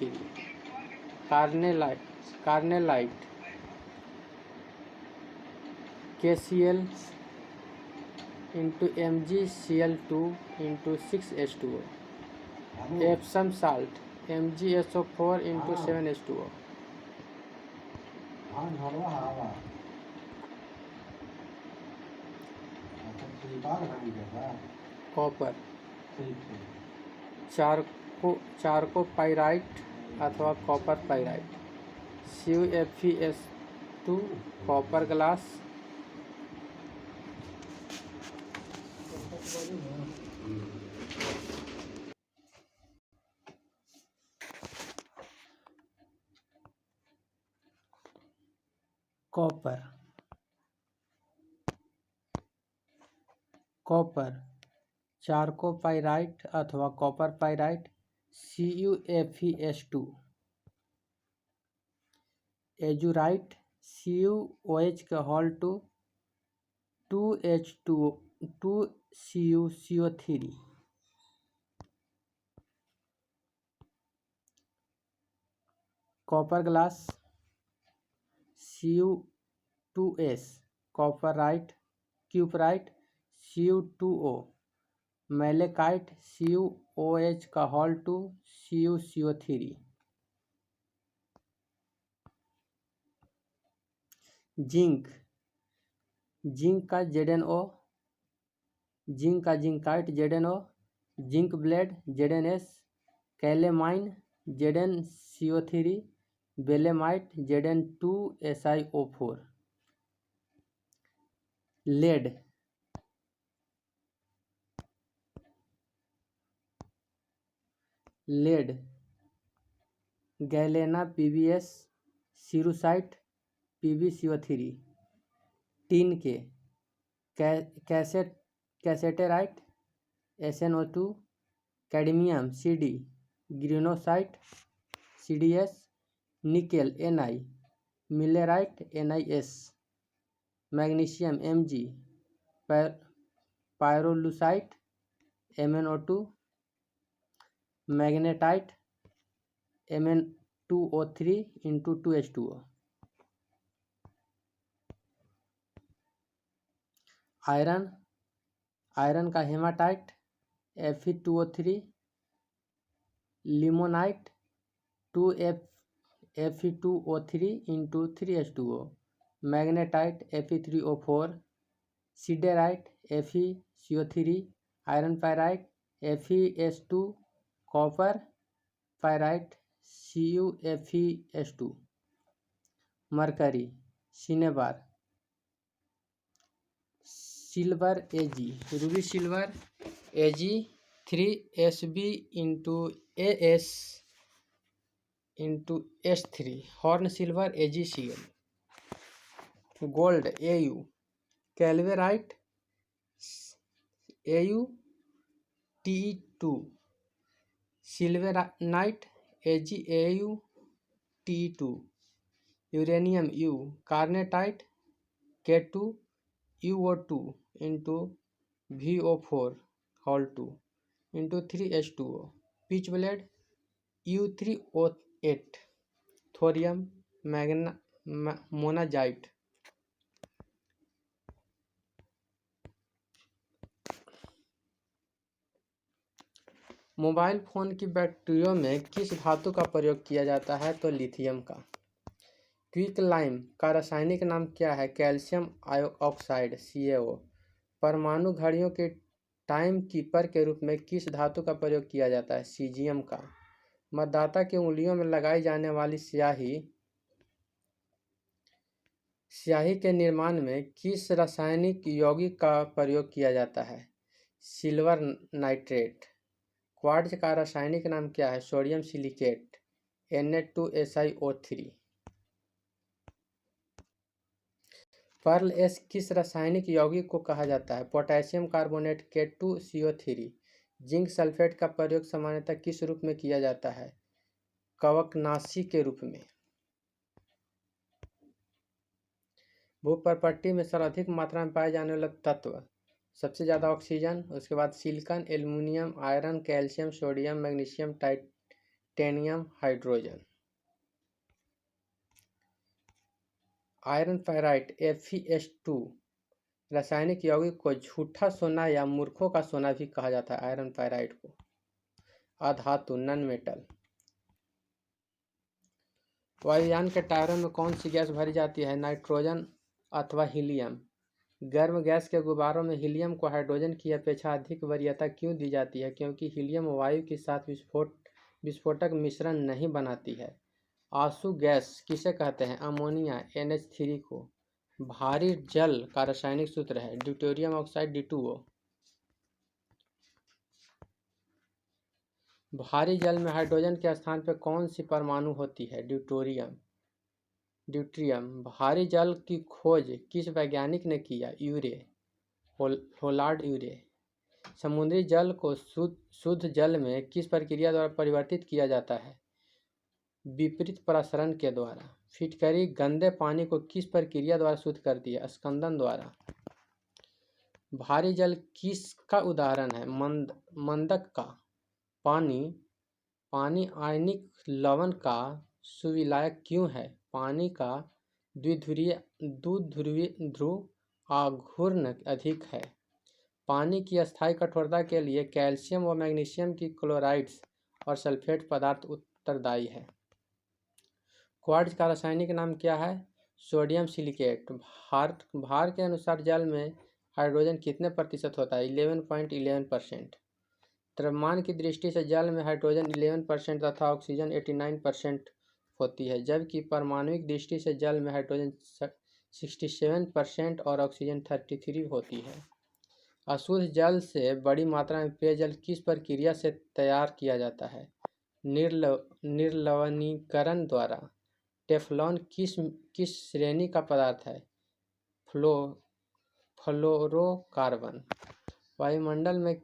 Carnallite KCl into MgCl2 into 6H2O. Epsom salt MgSO4 into 7H2O. Copper chalcopyrite अथवा copper pyrite CuFeS2 copper glass copper chalcopyrite अथवा copper pyrite CuFeS2 azurite CuOH के whole two 2Cu CO3 copper glass Cu2S cuprite cuprite Cu2O malachite CuOH का whole two CuCO3 zinc का ZnO zinc का zincite ZnO zinc blende ZnS calamine ZnCO3 बेलेमाइट Zn2SiO4 lead galena PbS cerussite PbCO3 tin के cassiterite SnO2 cadmium CD greenockite CdS nickel Ni millerite NiS magnesium Mg pyrolusite MnO2 magnetite Mn2O3 into 2H2O iron का haematite Fe2O3 limonite 2Fe2O3 into 3H2O magnetite Fe3O4 siderite FeCO3 iron pyrite FeS2 copper pyrite CuFeS2 mercury cinnabar silver Ag ruby silver Ag3Sb into As into S3 horn silver AgCl gold Au calaverite AuTe2 sylvanite AgAuTe2 uranium U carnotite K2UO2 into VO4 whole 2 into 3H2O pitchblende U3O8 thorium monazite mobile phone की बैटरियों में किस धातु का प्रयोग किया जाता है? तो लिथियम का। क्विक लाइम का रासायनिक नाम क्या है? Calcium oxide CaO। परमाणु घड़ियों के टाइम कीपर के रूप में किस धातु का प्रयोग किया जाता है? सीजियम का। मतदाता की उंगलियों में लगाई जाने वाली स्याही के निर्माण में किस रासायनिक यौगिक का प्रयोग किया जाता है? Silver nitrate. क्वार्ट्ज का रासायनिक नाम क्या है? Sodium silicate Na2SiO3। Pearl S किस रासायनिक यौगिक को कहा जाता है? Potassium carbonate K2CO3। Zinc sulphate का प्रयोग सामान्यतः किस रूप में किया जाता है? कवकनाशी के रूप में। भूपर्पट्टी में सर्वाधिक मात्रा में पाए जाने वाले तत्व सबसे ज़्यादा ऑक्सीजन, उसके बाद silicon, aluminium, iron, calcium, sodium, magnesium, titanium, hydrogen. Iron pyrite FeS2 रासायनिक यौगिक को झूठा सोना या मूर्खों का सोना भी कहा जाता है। आयरन पायराइड को। अधातु नॉन मेटल। वायुयान के टायरों में कौन सी गैस भरी जाती है? नाइट्रोजन अथवा हीलियम। गर्म गैस के गुब्बारों में हीलियम को हाइड्रोजन की अपेक्षा अधिक वरीयता क्यों दी जाती है? क्योंकि हीलियम वायु के साथ विस्फोटक मिश्रण नहीं बनाती है। आंसू गैस किसे कहते हैं? अमोनिया NH3 को। भारी जल का रासायनिक सूत्र है ड्यूटेरियम ऑक्साइड D2O। भारी जल में हाइड्रोजन के स्थान पर कौन सी परमाणु होती है? ड्यूट्रियम। भारी जल की खोज किस वैज्ञानिक ने किया? यूरे होलार्ड यूरे। समुद्री जल को शुद्ध जल में किस प्रक्रिया द्वारा परिवर्तित किया जाता है? विपरीत प्रसरण के द्वारा। फिटकरी गंदे पानी को किस प्रक्रिया द्वारा शुद्ध करती है? स्कंदन द्वारा। भारी जल किसका उदाहरण है? मंदक का। पानी आयनिक लवण का सुविलायक क्यों है? पानी का ध्रुव आघूर्ण अधिक है। पानी की अस्थायी कठोरता के लिए कैल्शियम व मैग्नीशियम की क्लोराइड्स और सल्फेट पदार्थ उत्तरदायी है। क्वार्ट्ज का रासायनिक नाम क्या है? Sodium silicate. भार के अनुसार जल में हाइड्रोजन कितने प्रतिशत होता है? 11.11%। द्रव्यमान की दृष्टि से जल में हाइड्रोजन 11% तथा ऑक्सीजन 89% होती है, जबकि परमाणुविक दृष्टि से जल में हाइड्रोजन 67% और ऑक्सीजन 33 होती है। अशुद्ध जल से बड़ी मात्रा में पेयजल किस प्रक्रिया से तैयार किया जाता है? निर्लवणीकरण द्वारा। टेफ्लॉन किस श्रेणी का पदार्थ है? फ्लोरोकार्बन। वायुमंडल में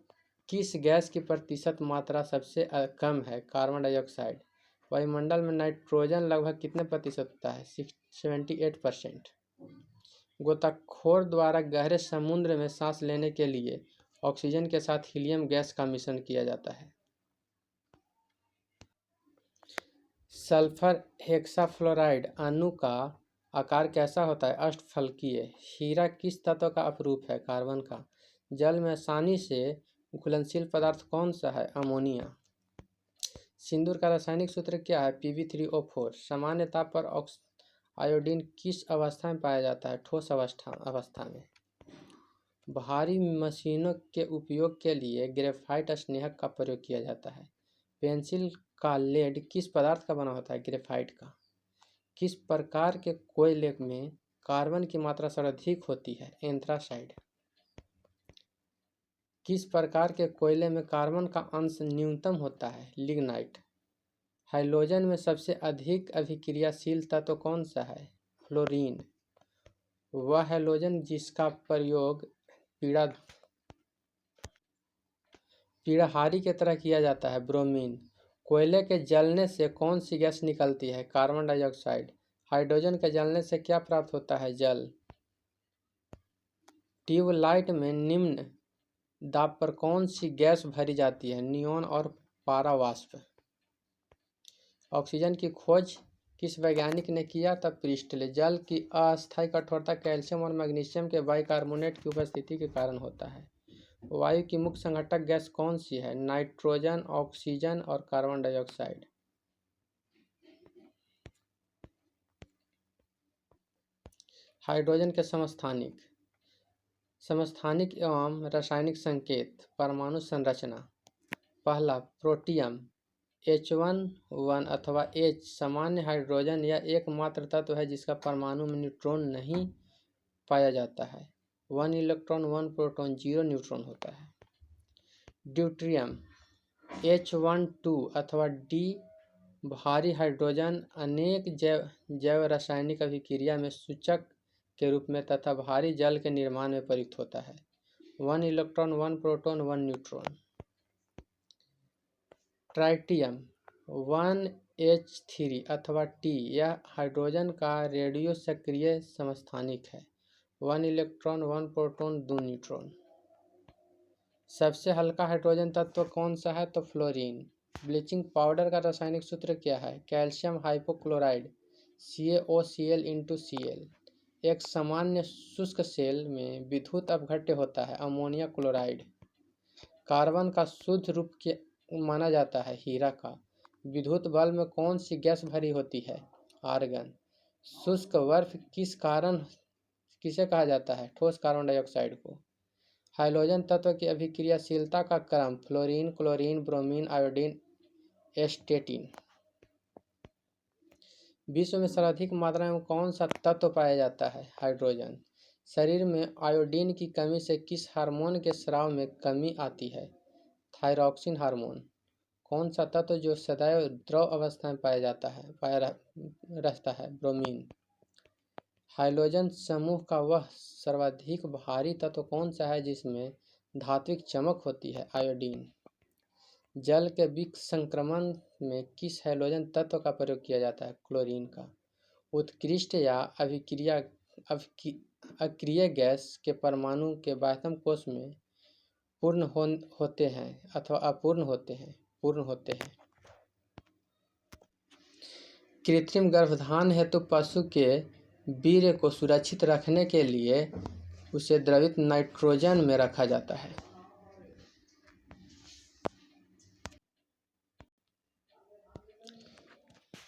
किस गैस की प्रतिशत मात्रा सबसे कम है? Carbon dioxide. वायुमंडल में नाइट्रोजन लगभग कितने प्रतिशत होता है? 78%। गोताखोर द्वारा गहरे समुद्र में सांस लेने के लिए ऑक्सीजन के साथ हीलियम गैस का मिश्रण किया जाता है। सल्फर हेक्साफ्लोराइड अणु का आकार कैसा होता है? अष्टफलकीय। हीरा किस तत्व का अपरूप है? कार्बन का। जल में आसानी से घुलनशील पदार्थ कौन सा है? अमोनिया। सिंदूर का रासायनिक सूत्र क्या है? Pb3O4। सामान्य ताप पर आयोडीन किस अवस्था में पाया जाता है? ठोस अवस्था में। भारी मशीनों के उपयोग के लिए ग्रेफाइट स्नेहक का प्रयोग किया जाता है। पेंसिल का लेड किस पदार्थ का बना होता है? ग्रेफाइट का। किस प्रकार के कोयले में कार्बन की मात्रा सर्वाधिक होती है? एंथ्रासाइड। किस प्रकार के कोयले में कार्बन का अंश न्यूनतम होता है? लिग्नाइट। हैलोजन में सबसे अधिक अभिक्रियाशील तत्व कौन सा है? फ्लोरीन। वह हैलोजन जिसका प्रयोग पीड़ाहारी की तरह किया जाता है? ब्रोमीन। कोयले के जलने से कौन सी गैस निकलती है? Carbon dioxide. हाइड्रोजन के जलने से क्या प्राप्त होता है? जल। ट्यूबलाइट में निम्न दाब पर कौन सी गैस भरी जाती है? नियॉन और पारावाष्प। ऑक्सीजन की खोज किस वैज्ञानिक ने किया? तब प्रिस्टले। जल की अस्थायी कठोरता कैल्शियम और मैग्नीशियम के बाइकार्बोनेट की उपस्थिति के कारण होता है। वायु की मुख्य संघटक गैस कौन सी है? नाइट्रोजन, ऑक्सीजन और कार्बन डाइऑक्साइड। हाइड्रोजन के समस्थानिक एवं रासायनिक संकेत। परमाणु संरचना। पहला, प्रोटियम H1 अथवा H सामान्य हाइड्रोजन या एकमात्र तत्व है जिसका परमाणु में न्यूट्रॉन नहीं पाया जाता है। 1 इलेक्ट्रॉन 1 प्रोटॉन 0 न्यूट्रॉन होता है। ड्यूट्रियम H12 अथवा D भारी हाइड्रोजन अनेक जैव रासायनिक अभिक्रिया में सूचक के रूप में तथा भारी जल के निर्माण में प्रयुक्त होता है। 1 electron 1 proton 1 neutron. Tritium 1H3 अथवा T यह हाइड्रोजन का रेडियो सक्रिय समस्थानिक है। 1 इलेक्ट्रॉन 1 प्रोटॉन 2 न्यूट्रॉन। सबसे हल्का हाइड्रोजन तत्व कौन सा है? तो फ्लोरीन। ब्लीचिंग पाउडर का रासायनिक सूत्र क्या है? Calcium hypochloride CaOCl into Cl। एक सामान्य शुष्क सेल में विद्युत अपघट्य होता है अमोनिया क्लोराइड। कार्बन का शुद्ध रूप माना जाता है हीरा का। विद्युत बल्ब में कौन सी गैस भरी होती है? आर्गन। शुष्क बर्फ किसे कहा जाता है? ठोस कार्बन डाइऑक्साइड को। हाइड्रोजन तत्व की अभिक्रियाशीलता का क्रम फ्लोरीन, क्लोरीन, ब्रोमीन, आयोडीन, एस्टेटिन। विश्व में सर्वाधिक मात्रा में कौन सा तत्व पाया जाता है? हाइड्रोजन। शरीर में आयोडीन की कमी से किस हार्मोन के स्राव में कमी आती है? Thyroxine hormone. कौन सा तत्व जो सदैव द्रव अवस्था में पाया रहता है? ब्रोमीन। हाइड्रोजन समूह का वह सर्वाधिक भारी तत्व कौन सा है जिसमें धात्विक चमक होती है? आयोडीन। जल के विसंक्रमण में किस हाइड्रोजन तत्व का प्रयोग किया जाता है? क्लोरीन का। उत्कृष्ट या अक्रिय गैस के परमाणु के बाह्यतम कोश में पूर्ण होते हैं अथवा अपूर्ण होते हैं? पूर्ण होते हैं। कृत्रिम गर्भधान हेतु पशु के वीर्य को सुरक्षित रखने के लिए उसे द्रवित नाइट्रोजन में रखा जाता है।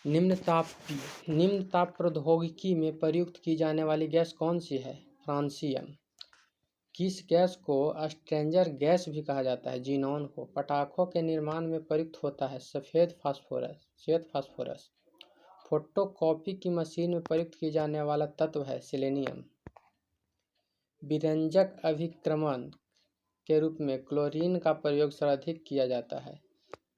निम्न ताप प्रौद्योगिकी में प्रयुक्त की जाने वाली गैस कौन सी है? फ्रांसियम। किस गैस को स्ट्रेंजर गैस भी कहा जाता है? जीनॉन को। पटाखों के निर्माण में प्रयुक्त होता है श्वेत फास्फोरस। फोटोकॉपी की मशीन में प्रयुक्त की जाने वाला तत्व है सेलेनियम। विरंजक अभिक्रमण के रूप में क्लोरीन का प्रयोग सर्वाधिक किया जाता है।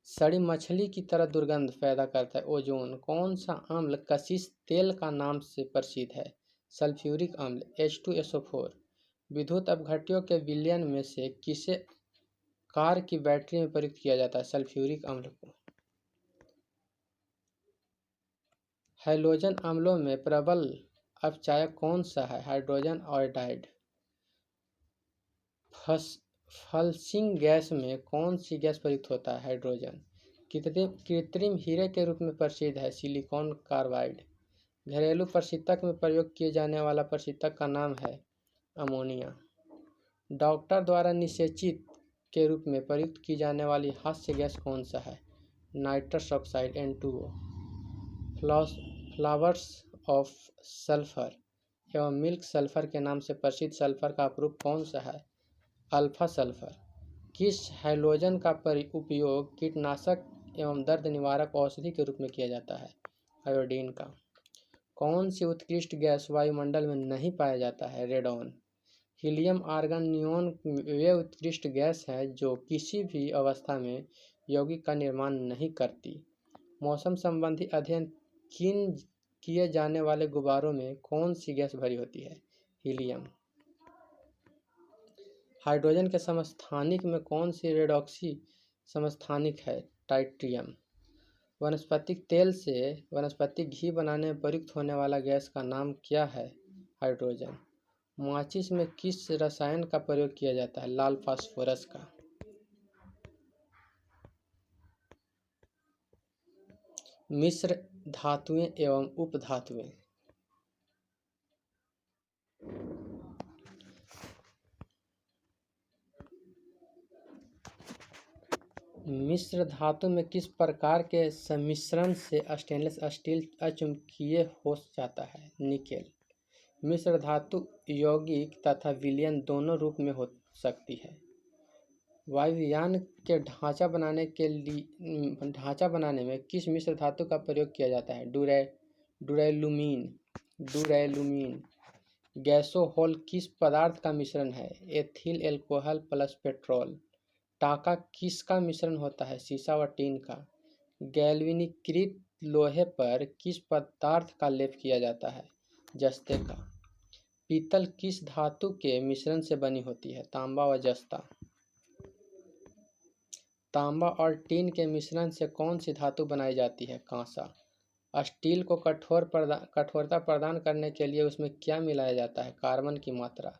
सड़ी मछली की तरह दुर्गंध पैदा करता है ओजोन। कौन सा अम्ल कशिश तेल का नाम से प्रसिद्ध है? सल्फ्यूरिक अम्ल H2SO4। विद्युत अपघट्यों के विलयन में से किसे कार की बैटरी में प्रयुक्त किया जाता है? सल्फ्यूरिक अम्ल को। हैलोजन अम्लों में प्रबल अपचायक कौन सा है? Hydrogen iodide. फल्सिंग गैस में कौन सी गैस प्रयुक्त होता है? हाइड्रोजन। कृत्रिम हीरे के रूप में प्रसिद्ध है सिलिकॉन कार्बाइड। घरेलू प्रशीतक में प्रयोग किए जाने वाला प्रशीतक का नाम है अमोनिया। डॉक्टर द्वारा निषेचित के रूप में प्रयुक्त की जाने वाली हास्य गैस कौन सा है? Nitrous oxide N2O। Flowers of sulphur एवं मिल्क सल्फर के नाम से प्रसिद्ध सल्फर का अपरूप कौन सा है? Alpha sulphur. किस हैलोजन का उपयोग कीटनाशक एवं दर्द निवारक औषधि के रूप में किया जाता है? आयोडीन का। कौन सी उत्कृष्ट गैस वायुमंडल में नहीं पाया जाता है? रेडॉन। हीलियम, आर्गन, नियोन वे उत्कृष्ट गैस हैं जो किसी भी अवस्था में यौगिक का निर्माण नहीं करती। मौसम संबंधी अध्ययन किए जाने वाले गुब्बारों में कौन सी गैस भरी होती है? हीलियम। हाइड्रोजन के समस्थानिक में कौन सी रेडॉक्सी समस्थानिक है? टाइट्रियम। वनस्पतिक तेल से वनस्पतिक घी बनाने में प्रयुक्त होने वाला गैस का नाम क्या है? हाइड्रोजन। माचिस में किस रसायन का प्रयोग किया जाता है? लाल फास्फोरस का। मिश्र धातुएं एवं उपधातुएं। मिश्र धातु में किस प्रकार के सम्मिश्रण से स्टेनलेस स्टील अचुंबकीय हो जाता है? निकेल। मिश्र धातु यौगिक तथा विलयन दोनों रूप में हो सकती है। वायुयान के ढांचा बनाने में किस मिश्र धातु का प्रयोग किया जाता है? डुरैलुमीन। गैसोहोल किस पदार्थ का मिश्रण है? Ethyl alcohol plus petrol. टाका किसका मिश्रण होता है? सीसा व टीन का। गैल्वेनीकृत लोहे पर किस पदार्थ का लेप किया जाता है? जस्ते का। पीतल किस धातु के मिश्रण से बनी होती है? तांबा व जस्ता। तांबा और टीन के मिश्रण से कौन सी धातु बनाई जाती है? कांसा। स्टील को कठोरता प्रदान करने के लिए उसमें क्या मिलाया जाता है? कार्बन की मात्रा।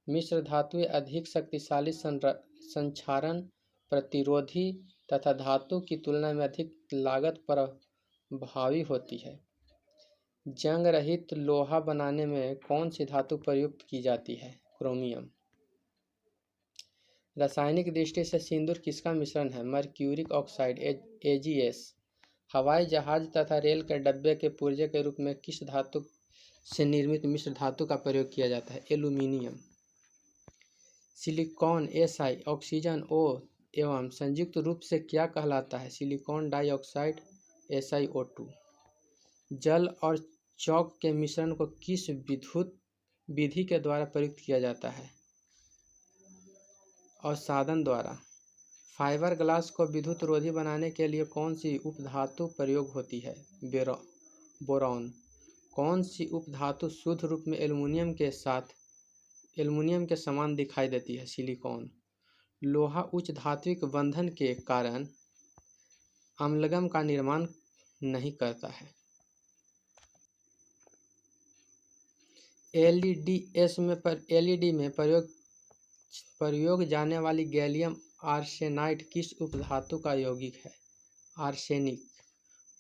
मिश्र धातुएं अधिक शक्तिशाली संक्षारण प्रतिरोधी तथा धातु की तुलना में अधिक लागत प्रभावी होती है। जंग रहित लोहा बनाने में कौन सी धातु प्रयुक्त की जाती है? क्रोमियम। रासायनिक दृष्टि से सिंदूर किसका मिश्रण है? Mercuric oxide AgS। हवाई जहाज तथा रेल के डब्बे के पुर्जे के रूप में किस धातु से निर्मित मिश्र धातु का प्रयोग किया जाता है? Aluminium. Silicon Si oxygen O एवं संयुक्त रूप से क्या कहलाता है? Silicon dioxide SiO2। जल और चौक के मिश्रण को किस विद्युत विधि के द्वारा प्रयुक्त किया जाता है? अवसादन द्वारा। फाइबर ग्लास को विद्युत रोधी बनाने के लिए कौन सी उपधातु प्रयोग होती है? बोरॉन। कौन सी उपधातु शुद्ध रूप में एल्युमिनियम के समान दिखाई देती है? सिलिकॉन। लोहा उच्च धात्विक बंधन के कारण अम्लगम का निर्माण नहीं करता है। एलईडी में प्रयोग जाने वाली गैलियम आर्सेनाइड किस उपधातु का यौगिक है? आर्सेनिक।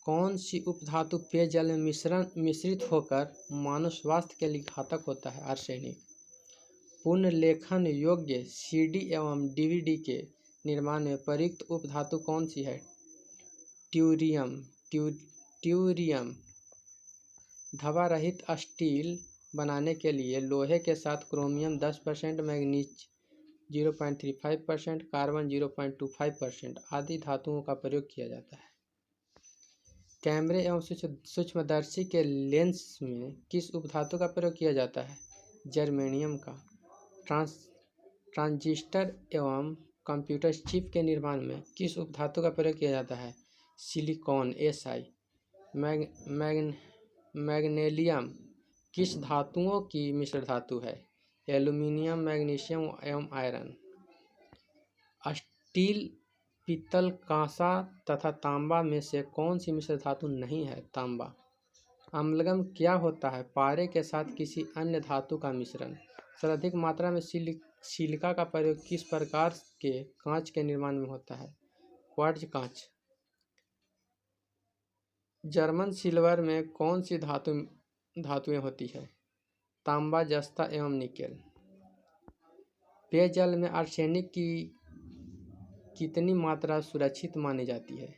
कौन सी उपधातु पेयजल में मिश्रित होकर मानव स्वास्थ्य के लिए घातक होता है? आर्सेनिक। पुनर्लेखन योग्य CD एवं DVD के निर्माण में प्रयुक्त उपधातु कौन सी है? ट्यूरियम। धब्बा रहित स्टील बनाने के लिए लोहे के साथ क्रोमियम 10%, मैग्नीज 0.35%, कार्बन 0.25% आदि धातुओं का प्रयोग किया जाता है। कैमरे एवं सूक्ष्मदर्शी के लेंस में किस उपधातु का प्रयोग किया जाता है? जर्मेनियम का। ट्रांजिस्टर एवं कंप्यूटर चिप के निर्माण में किस उपधातु का प्रयोग किया जाता है? Silicon Si। मैग्नीशियम किस धातुओं की मिश्र धातु है? एल्यूमिनियम, मैग्नीशियम एवं आयरन। स्टील, पीतल, कांसा तथा तांबा में से कौन सी मिश्र धातु नहीं है? तांबा। अम्लगम क्या होता है? पारे के साथ किसी अन्य धातु का मिश्रण। सर्वाधिक मात्रा में सिलिका का प्रयोग किस प्रकार के कांच के निर्माण में होता है? क्वार्ट्ज कांच। जर्मन सिल्वर में कौन सी धातुएं होती है? तांबा, जस्ता एवं निकेल। पेयजल में आर्सेनिक की कितनी मात्रा सुरक्षित मानी जाती है?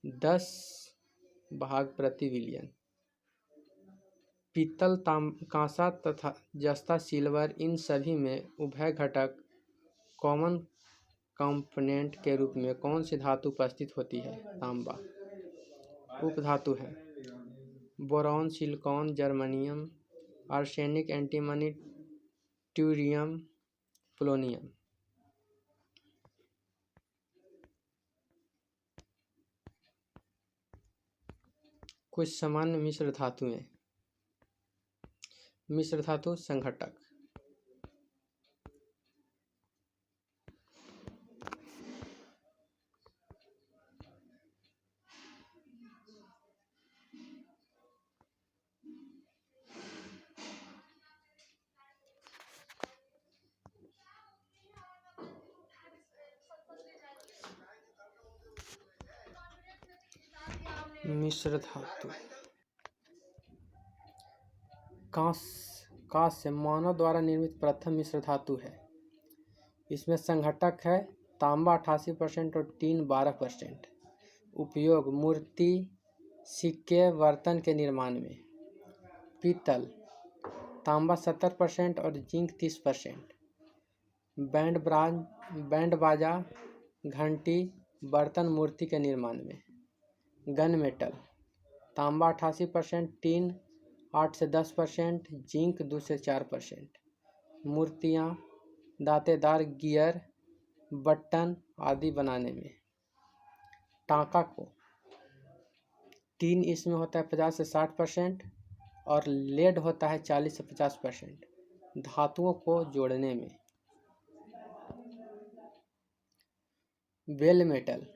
10 भाग प्रति बिलियन। पीतल, कांसा तथा जस्ता सिल्वर, इन सभी में उभय घटक कॉमन कंपोनेंट के रूप में कौन सी धातु उपस्थित होती है? तांबा। उपधातु है boron, silicon, germanium, arsenic, antimony, tellurium, polonium. कुछ सामान्य मिश्र धातुएं। मिश्र धातु संघटक। मिश्र धातु। कांस्य मानव द्वारा निर्मित प्रथम मिश्र धातु है। इसमें संघटक है तांबा 88% और टीन 12%। उपयोग मूर्ति, सिक्के, बर्तन के निर्माण में। पीतल, तांबा 70% और जिंक 30%। बैंड बाजा, घंटी, बर्तन, मूर्ति के निर्माण में। गन मेटल, तांबा 88%, टीन 8 से 10%, जिंक 2 से 4%। मूर्तियाँ, दांतेदार गियर, बटन आदि बनाने में। टाँका को टीन इसमें होता है 50 से 60% और लेड होता है 40 से 50%। धातुओं को जोड़ने में। बेल मेटल,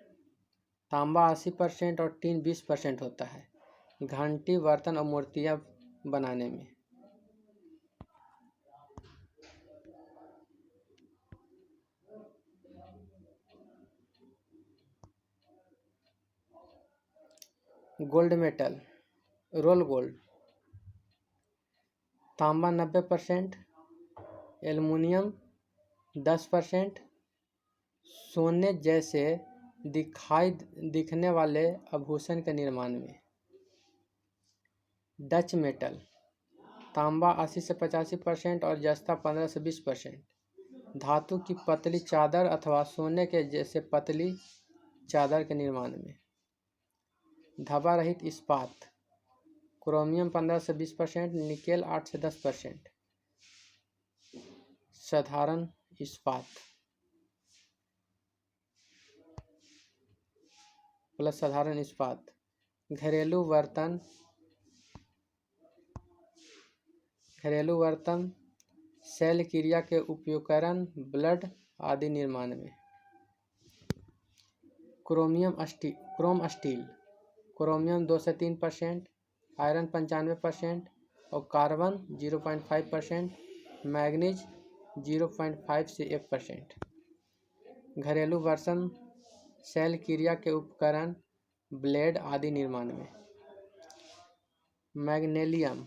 तांबा 80% और टीन 20% होता है। घंटी, बर्तन और मूर्तियाँ बनाने में। गोल्ड मेटल, रोल गोल्ड, तांबा 90%, एल्युमिनियम 10%, सोने जैसे दिखने वाले आभूषण के निर्माण में। डच मेटल, तांबा 80 से 85% और जस्ता 15 से 20%। धातु की पतली चादर अथवा सोने के जैसे पतली चादर के निर्माण में। धब्बा रहित इस्पात, क्रोमियम 15 से 20%, निकेल 8 से 10%। साधारण इस्पात प्लस साधारण इस्पात। घरेलू बर्तन, शैल क्रिया के उपकरण, ब्लेड आदि निर्माण में। क्रोम स्टील, क्रोमियम 2 से 3%, आयरन 95% और कार्बन 0.5%, मैग्नीज 0.5 से 1%। घरेलू बर्तन, शैल क्रिया के उपकरण, ब्लेड आदि निर्माण में। मैग्नीशियम,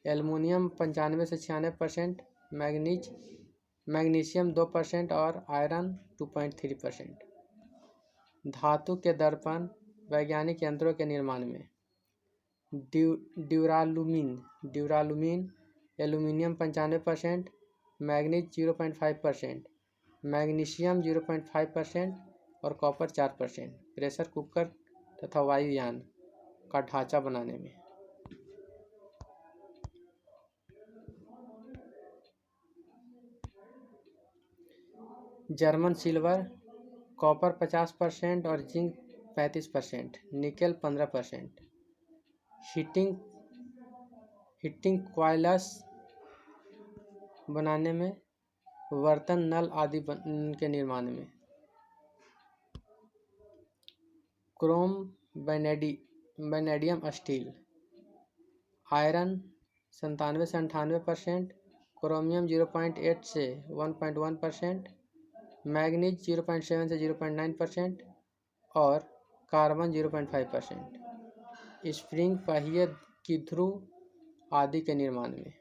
एल्युमिनियम 95 से 96%, मैग्नीशियम 2% और आयरन 2.3%। धातु के दर्पण, वैज्ञानिक यंत्रों के निर्माण में। ड्यूरालुमीन, एल्युमिनियम 95%, मैग्नीज 0.5%, मैग्नीशियम 0.5% और कॉपर 4%। प्रेशर कुकर तथा वायुयान का ढांचा बनाने में। जर्मन सिल्वर, कॉपर 50% और जिंक 35%, निकेल 15%। हीटिंग कॉइल्स बनाने में, बर्तन, नल आदि के निर्माण में। क्रोम वैनेडियम स्टील, आयरन 97 से 98%, क्रोमियम 0.8 से 1.1%, मैग्नीज 0.7 से 0.9% और कार्बन 0.5%। स्प्रिंग, पहिए की ध्रुव आदि के निर्माण में।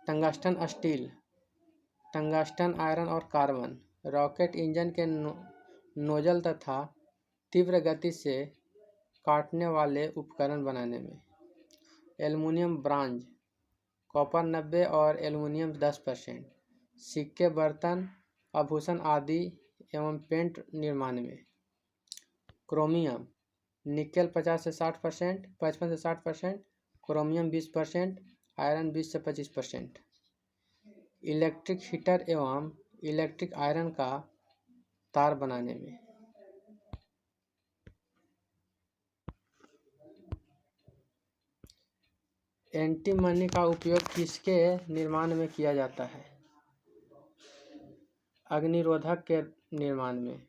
टंगस्टन स्टील, टंगस्टन, आयरन और कार्बन, रॉकेट इंजन के नोजल तथा तीव्र गति से काटने वाले उपकरण बनाने में। एल्युमिनियम ब्रॉन्ज, कॉपर 90 और एल्युमिनियम 10%, सिक्के, बर्तन, आभूषण आदि एवं पेंट निर्माण में। क्रोमियम, निकेल 55 से 60%, क्रोमियम 20%, आयरन 20 से 25%। इलेक्ट्रिक हीटर एवं इलेक्ट्रिक आयरन का तार बनाने में। एंटीमनी का उपयोग किसके निर्माण में किया जाता है? अग्निरोधक के निर्माण में।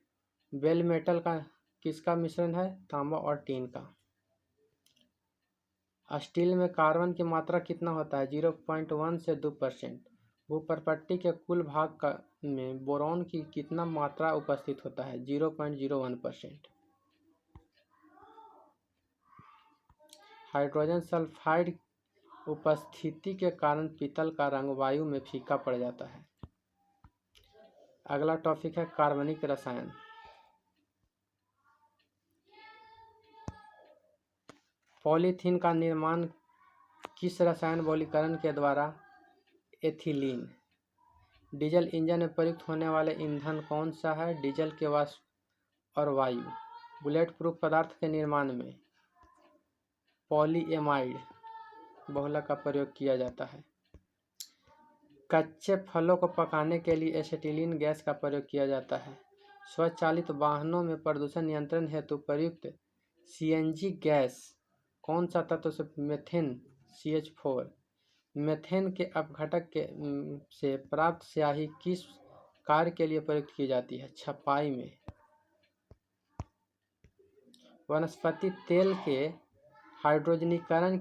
बेल मेटल का किसका मिश्रण है? तांबा और टीन का। स्टील में कार्बन की मात्रा कितना होता है? 0.1 से 2%। भूपर्पट्टी के कुल भाग में बोरॉन की कितना मात्रा उपस्थित होता है? 0.01%। हाइड्रोजन सल्फाइड उपस्थिति के कारण पीतल का रंग वायु में फीका पड़ जाता है। अगला टॉपिक है कार्बनिक रसायन। पॉलीथीन का निर्माण किस रसायन बहुलकीकरण के द्वारा? एथिलीन। डीजल इंजन में प्रयुक्त होने वाले ईंधन कौन सा है? डीजल के वाष्प और वायु। बुलेट प्रूफ पदार्थ के निर्माण में पॉलीएमाइड बहुलक का प्रयोग किया जाता है। कच्चे फलों को पकाने के लिए एसिटिलीन गैस का प्रयोग किया जाता है। स्वचालित वाहनों में प्रदूषण नियंत्रण हेतु प्रयुक्त सीएनजी गैस कौन सा तत्व से? Methane CH4। मेथेन के अपघटक से प्राप्त स्याही किस कार्य के लिए प्रयुक्त की जाती है? छपाई में। वनस्पति तेल के हाइड्रोजनीकरण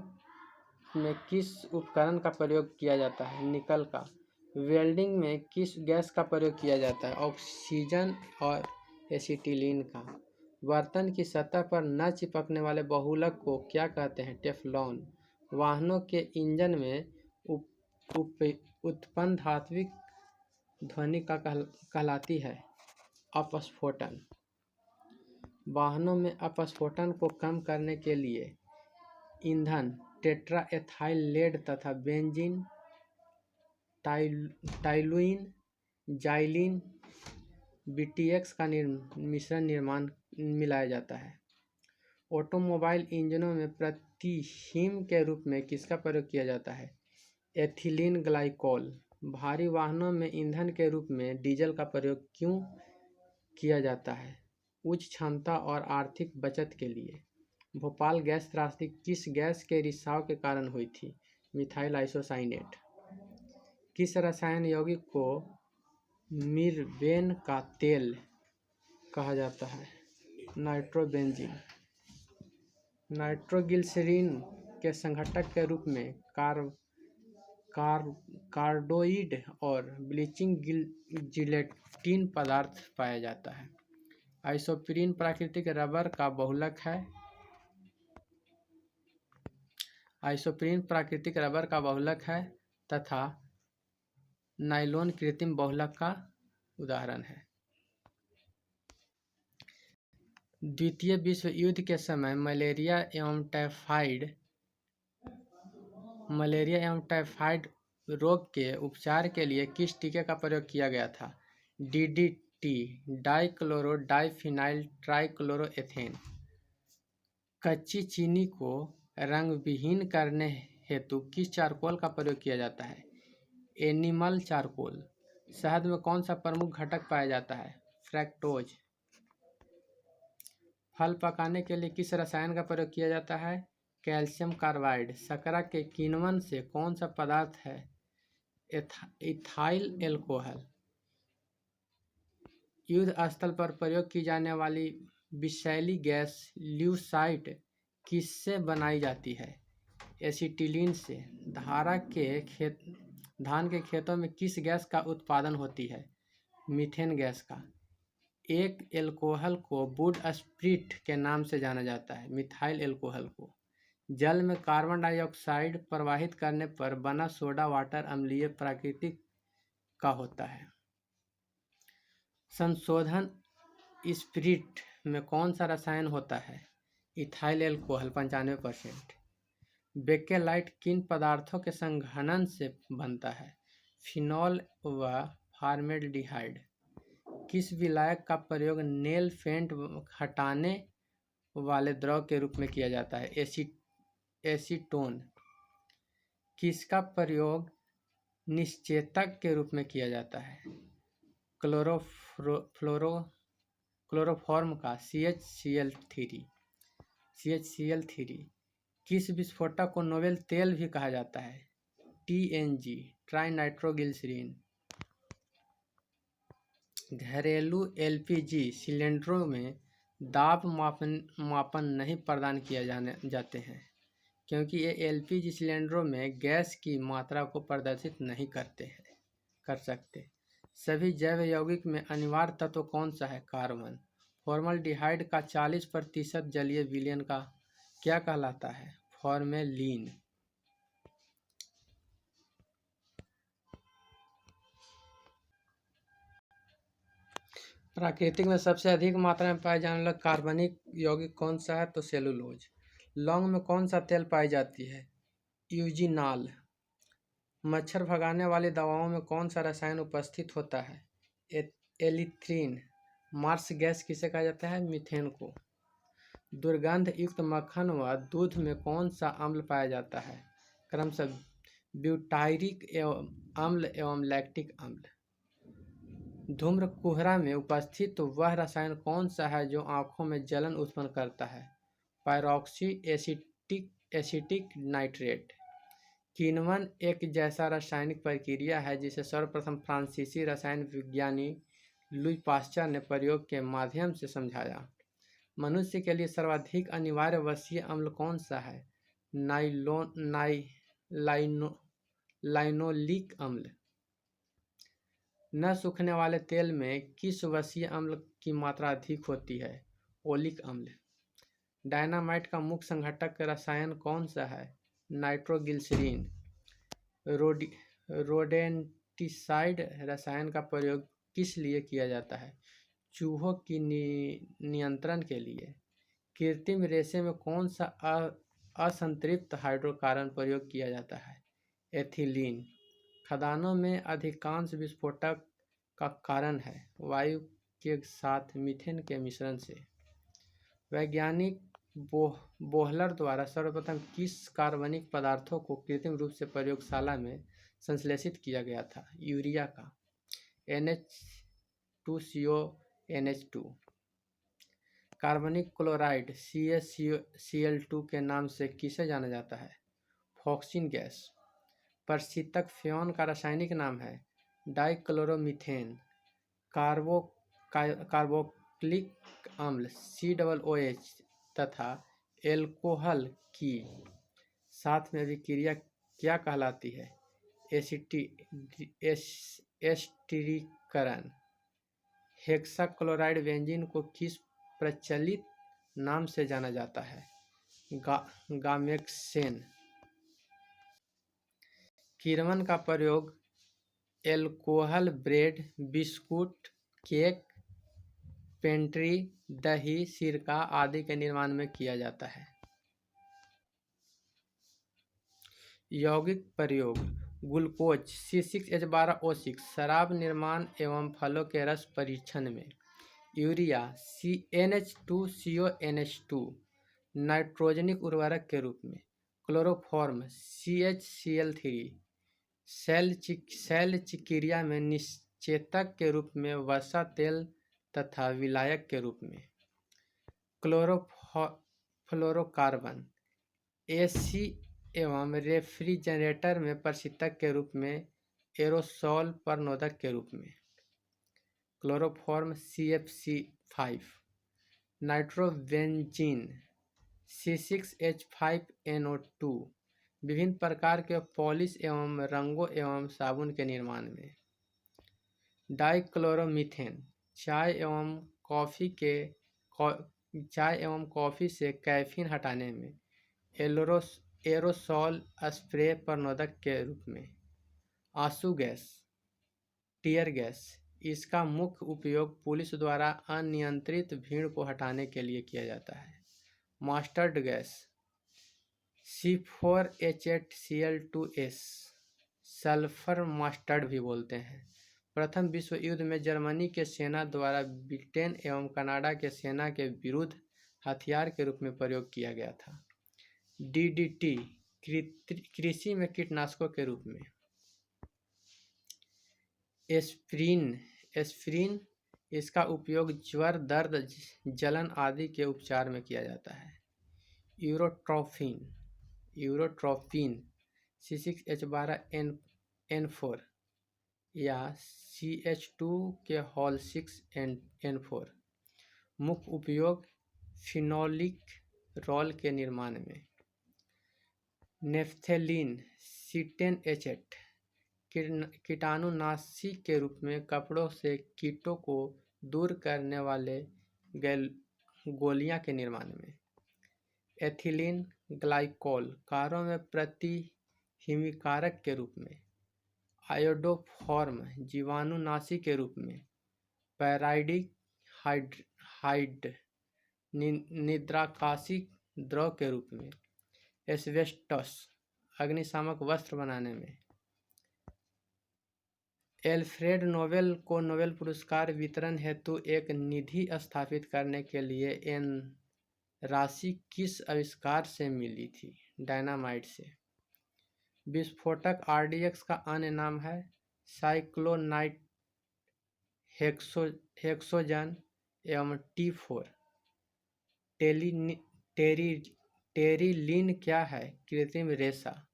में किस उपकरण का प्रयोग किया जाता है? निकल का। वेल्डिंग में किस गैस का प्रयोग किया जाता है? ऑक्सीजन और एसिटिलीन का। बर्तन की सतह पर न चिपकने वाले बहुलक को क्या कहते हैं? टेफ्लॉन। वाहनों के इंजन में उत्पन्न धात्विक ध्वनि का कहलाती है अपस्फोटन। वाहनों में अपस्फोटन को कम करने के लिए ईंधन टेट्रा एथाइल लेड तथा बेंजीन, टाइलुइन, जाइलिन, बीटीएक्स का मिश्रण मिलाया जाता है। ऑटोमोबाइल इंजनों में प्रतिहीम के रूप में किसका प्रयोग किया जाता है? Ethylene glycol. भारी वाहनों में ईंधन के रूप में डीजल का प्रयोग क्यों किया जाता है? उच्च क्षमता और आर्थिक बचत के लिए। भोपाल गैस त्रासदी किस गैस के रिसाव के कारण हुई थी? Methyl isocyanate. किस रसायन यौगिक को मिरबेन का तेल कहा जाता है? नाइट्रोबेंजीन। नाइट्रोग्लिसरीन के संघटक के रूप में कार्डोइड और ब्लीचिंग जिलेटिन पदार्थ पाया जाता है। आइसोप्रीन प्राकृतिक रबर का बहुलक है। आइसोप्रीन प्राकृतिक रबर का बहुलक है तथा नाइलॉन कृत्रिम बहुलक का उदाहरण है। द्वितीय विश्व युद्ध के समय मलेरिया एवं टाइफाइड रोग के उपचार के लिए किस टीके का प्रयोग किया गया था? DDT, dichloro diphenyl trichloroethane. कच्ची चीनी को रंग विहीन करने हेतु किस चारकोल का प्रयोग किया जाता है? Animal charcoal. शहद में कौन सा प्रमुख घटक पाया जाता है? फ्रैक्टोज। फल पकाने के लिए किस रसायन का प्रयोग किया जाता है? Calcium carbide. शर्करा के किण्वन से कौन सा पदार्थ है? Ethyl alcohol. युद्ध स्थल पर प्रयोग की जाने वाली विषैली गैस ल्यूसाइट किससे बनाई जाती है? एसिटिलीन से। धान के खेतों में किस गैस का उत्पादन होती है? मीथेन गैस का। एक एल्कोहल को वुड स्प्रिट के नाम से जाना जाता है, मिथाइल एल्कोहल को। जल में कार्बन डाइऑक्साइड प्रवाहित करने पर बना सोडा वाटर अम्लीय प्रकृति का होता है। संशोधन स्पिरिट में कौन सा रसायन होता है? Ethyl alcohol 95%। बेकेलाइट किन पदार्थों के संघनन से बनता है? फिनॉल व फॉर्मेल्डिहाइड। किस विलायक का प्रयोग नेल पेंट हटाने वाले द्रव के रूप में किया जाता है? एसीटोन। किसका प्रयोग निश्चेतक के रूप में किया जाता है? क्लोरोफॉर्म का CHCl3। किस विस्फोटक को नोबेल तेल भी कहा जाता है? TNG, ट्राइनाइट्रोग्लिसरीन। घरेलू LPG सिलेंडरों में दाब मापन नहीं प्रदान किए जाते हैं क्योंकि ये LPG सिलेंडरों में गैस की मात्रा को प्रदर्शित नहीं कर सकते। सभी जैव यौगिक में अनिवार्य तत्व कौन सा है? कार्बन। फॉर्मल्डिहाइड का 40% जलीय विलयन का क्या कहलाता है? फॉर्मेलिन। प्राकृतिक में सबसे अधिक मात्रा में पाए जाने वाला कार्बनिक यौगिक कौन सा है? तो सेलुलोज। लौंग में कौन सा तेल पाई जाती है? यूजिनाल। मच्छर भगाने वाली दवाओं में कौन सा रसायन उपस्थित होता है? एलिथ्रीन। मार्स गैस किसे कहा जाता है? मीथेन को। दुर्गंध युक्त मक्खन व दूध में कौन सा अम्ल पाया जाता है? क्रमशः ब्यूटायरिक अम्ल एवं लैक्टिक अम्ल। धूम्र कुहरा में उपस्थित वह रसायन कौन सा है जो आंखों में जलन उत्पन्न करता है? पायरॉक्सी एसिटिक नाइट्रेट। किण्वन एक जैसा रासायनिक प्रक्रिया है जिसे सर्वप्रथम फ्रांसीसी रसायन विज्ञानी लुई पास्चर ने प्रयोग के माध्यम से समझाया। मनुष्य के लिए सर्वाधिक अनिवार्य वसीय अम्ल कौन सा है? लाइनोलिक अम्ल। न सूखने वाले तेल में किस वसीय अम्ल की मात्रा अधिक होती है? ओलिक अम्ल। डायनामाइट का मुख्य संघटक रसायन कौन सा है? नाइट्रोग्लिसरीन। रोडेंटिसाइड रसायन का प्रयोग किस लिए किया जाता है? चूहों की नियंत्रण के लिए। कृत्रिम रेशे में कौन सा असंतृप्त हाइड्रोकार्बन प्रयोग किया जाता है? एथिलीन। खदानों में अधिकांश विस्फोटक का कारण है वायु के साथ मीथेन के मिश्रण से। वैज्ञानिक बोहलर द्वारा सर्वप्रथम किस कार्बनिक पदार्थों को कृत्रिम रूप से प्रयोगशाला में संश्लेषित किया गया था? यूरिया का। NH2CO NH2। कार्बनिक क्लोराइड CaCl2 के नाम से किसे जाना जाता है? फॉक्सिन गैस। प्रशीतक फ्योन का रासायनिक नाम है डाइक्लोरोमीथेन। कार्बोक्सिलिक अम्ल COOH तथा एल्कोहल की साथ में अभिक्रिया क्या कहलाती है? एस्टरीकरण। हेक्साक्लोराइड बेंजीन को किस प्रचलित नाम से जाना जाता है? गामेक्सेन। कीड़वन का प्रयोग alcohol, bread, biscuit, cake, pantry, दही, सिरका आदि के निर्माण में किया जाता है। यौगिक प्रयोग ग्लूकोज C6H12O6 शराब निर्माण एवं फलों के रस परीक्षण में। यूरिया NH2CO NH2 नाइट्रोजनिक उर्वरक के रूप में। क्लोरोफॉर्म CHCl3 शैल चिकित्सा में निश्चेतक के रूप में, वसा तेल तथा विलायक के रूप में। क्लोरोफ्लोरोकार्बन AC एवं रेफ्रिजरेटर में प्रशीतक के रूप में, एरोसोल प्रनोदक के रूप में। क्लोरोफॉर्म CFC5 नाइट्रोबेंजीन C6H5NO2 विभिन्न प्रकार के पॉलिश एवं रंगों एवं साबुन के निर्माण में। डाइक्लोरोमीथेन चाय एवं कॉफ़ी से कैफीन हटाने में। एरोसोल स्प्रे प्रनोदक के रूप में। आंसू गैस टीयर गैस इसका मुख्य उपयोग पुलिस द्वारा अनियंत्रित भीड़ को हटाने के लिए किया जाता है। Mustard gas C4H8Cl2S sulphur mustard भी बोलते हैं। प्रथम विश्व युद्ध में जर्मनी के सेना द्वारा ब्रिटेन एवं कनाडा के सेना के विरुद्ध हथियार के रूप में प्रयोग किया गया था। DDT कृषि में कीटनाशकों के रूप में। एस्प्रिन इसका उपयोग ज्वर, दर्द, जलन आदि के उपचार में किया जाता है। यूरोट्रोपिन C6H12N4 या CH2 के 6N4 मुख्य उपयोग फिनोलिक रोल के निर्माण में। नेफ्थेलीन C10H8 कीटाणुनाशी के रूप में, कपड़ों से कीटों को दूर करने वाले गोलियां के निर्माण में। एथिलीन ग्लाइकोल कारों में प्रतिहिमिकारक के रूप में। आयोडोफॉर्म जीवाणुनाशी के रूप में। पैराडिक हाइड निद्राकाशी द्रव के रूप में। एस्बेस्टोस अग्निशामक वस्त्र बनाने में। एल्फ्रेड नोबेल को नोबेल पुरस्कार वितरण हेतु एक निधि स्थापित करने के लिए एन राशि किस आविष्कार से मिली थी? डायनामाइट से। विस्फोटक RDX का अन्य नाम है साइक्लोनाइट हेक्सोजन एवं T4। टेरिलीन क्या है? कृत्रिम रेशा।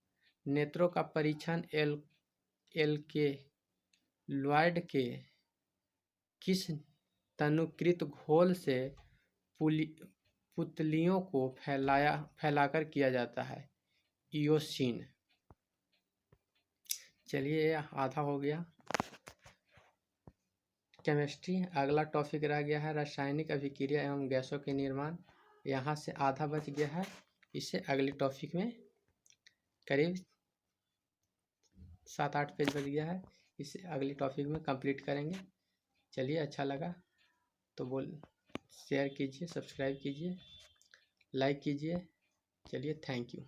नेत्रों का परीक्षण एल्केलॉइड के किस तनुकृत घोल से पुतलियों को फैलाकर किया जाता है? इयोसिन। चलिए आधा हो गया केमिस्ट्री। अगला टॉपिक रह गया है रासायनिक अभिक्रिया एवं गैसों के निर्माण। यहाँ से आधा बच गया है, इसे अगले टॉपिक में करीब 7-8 पेज बच गया है। इसे अगली टॉपिक में कंप्लीट करेंगे। चलिए, अच्छा लगा तो शेयर कीजिए, सब्सक्राइब कीजिए, लाइक कीजिए। चलिए, थैंक यू।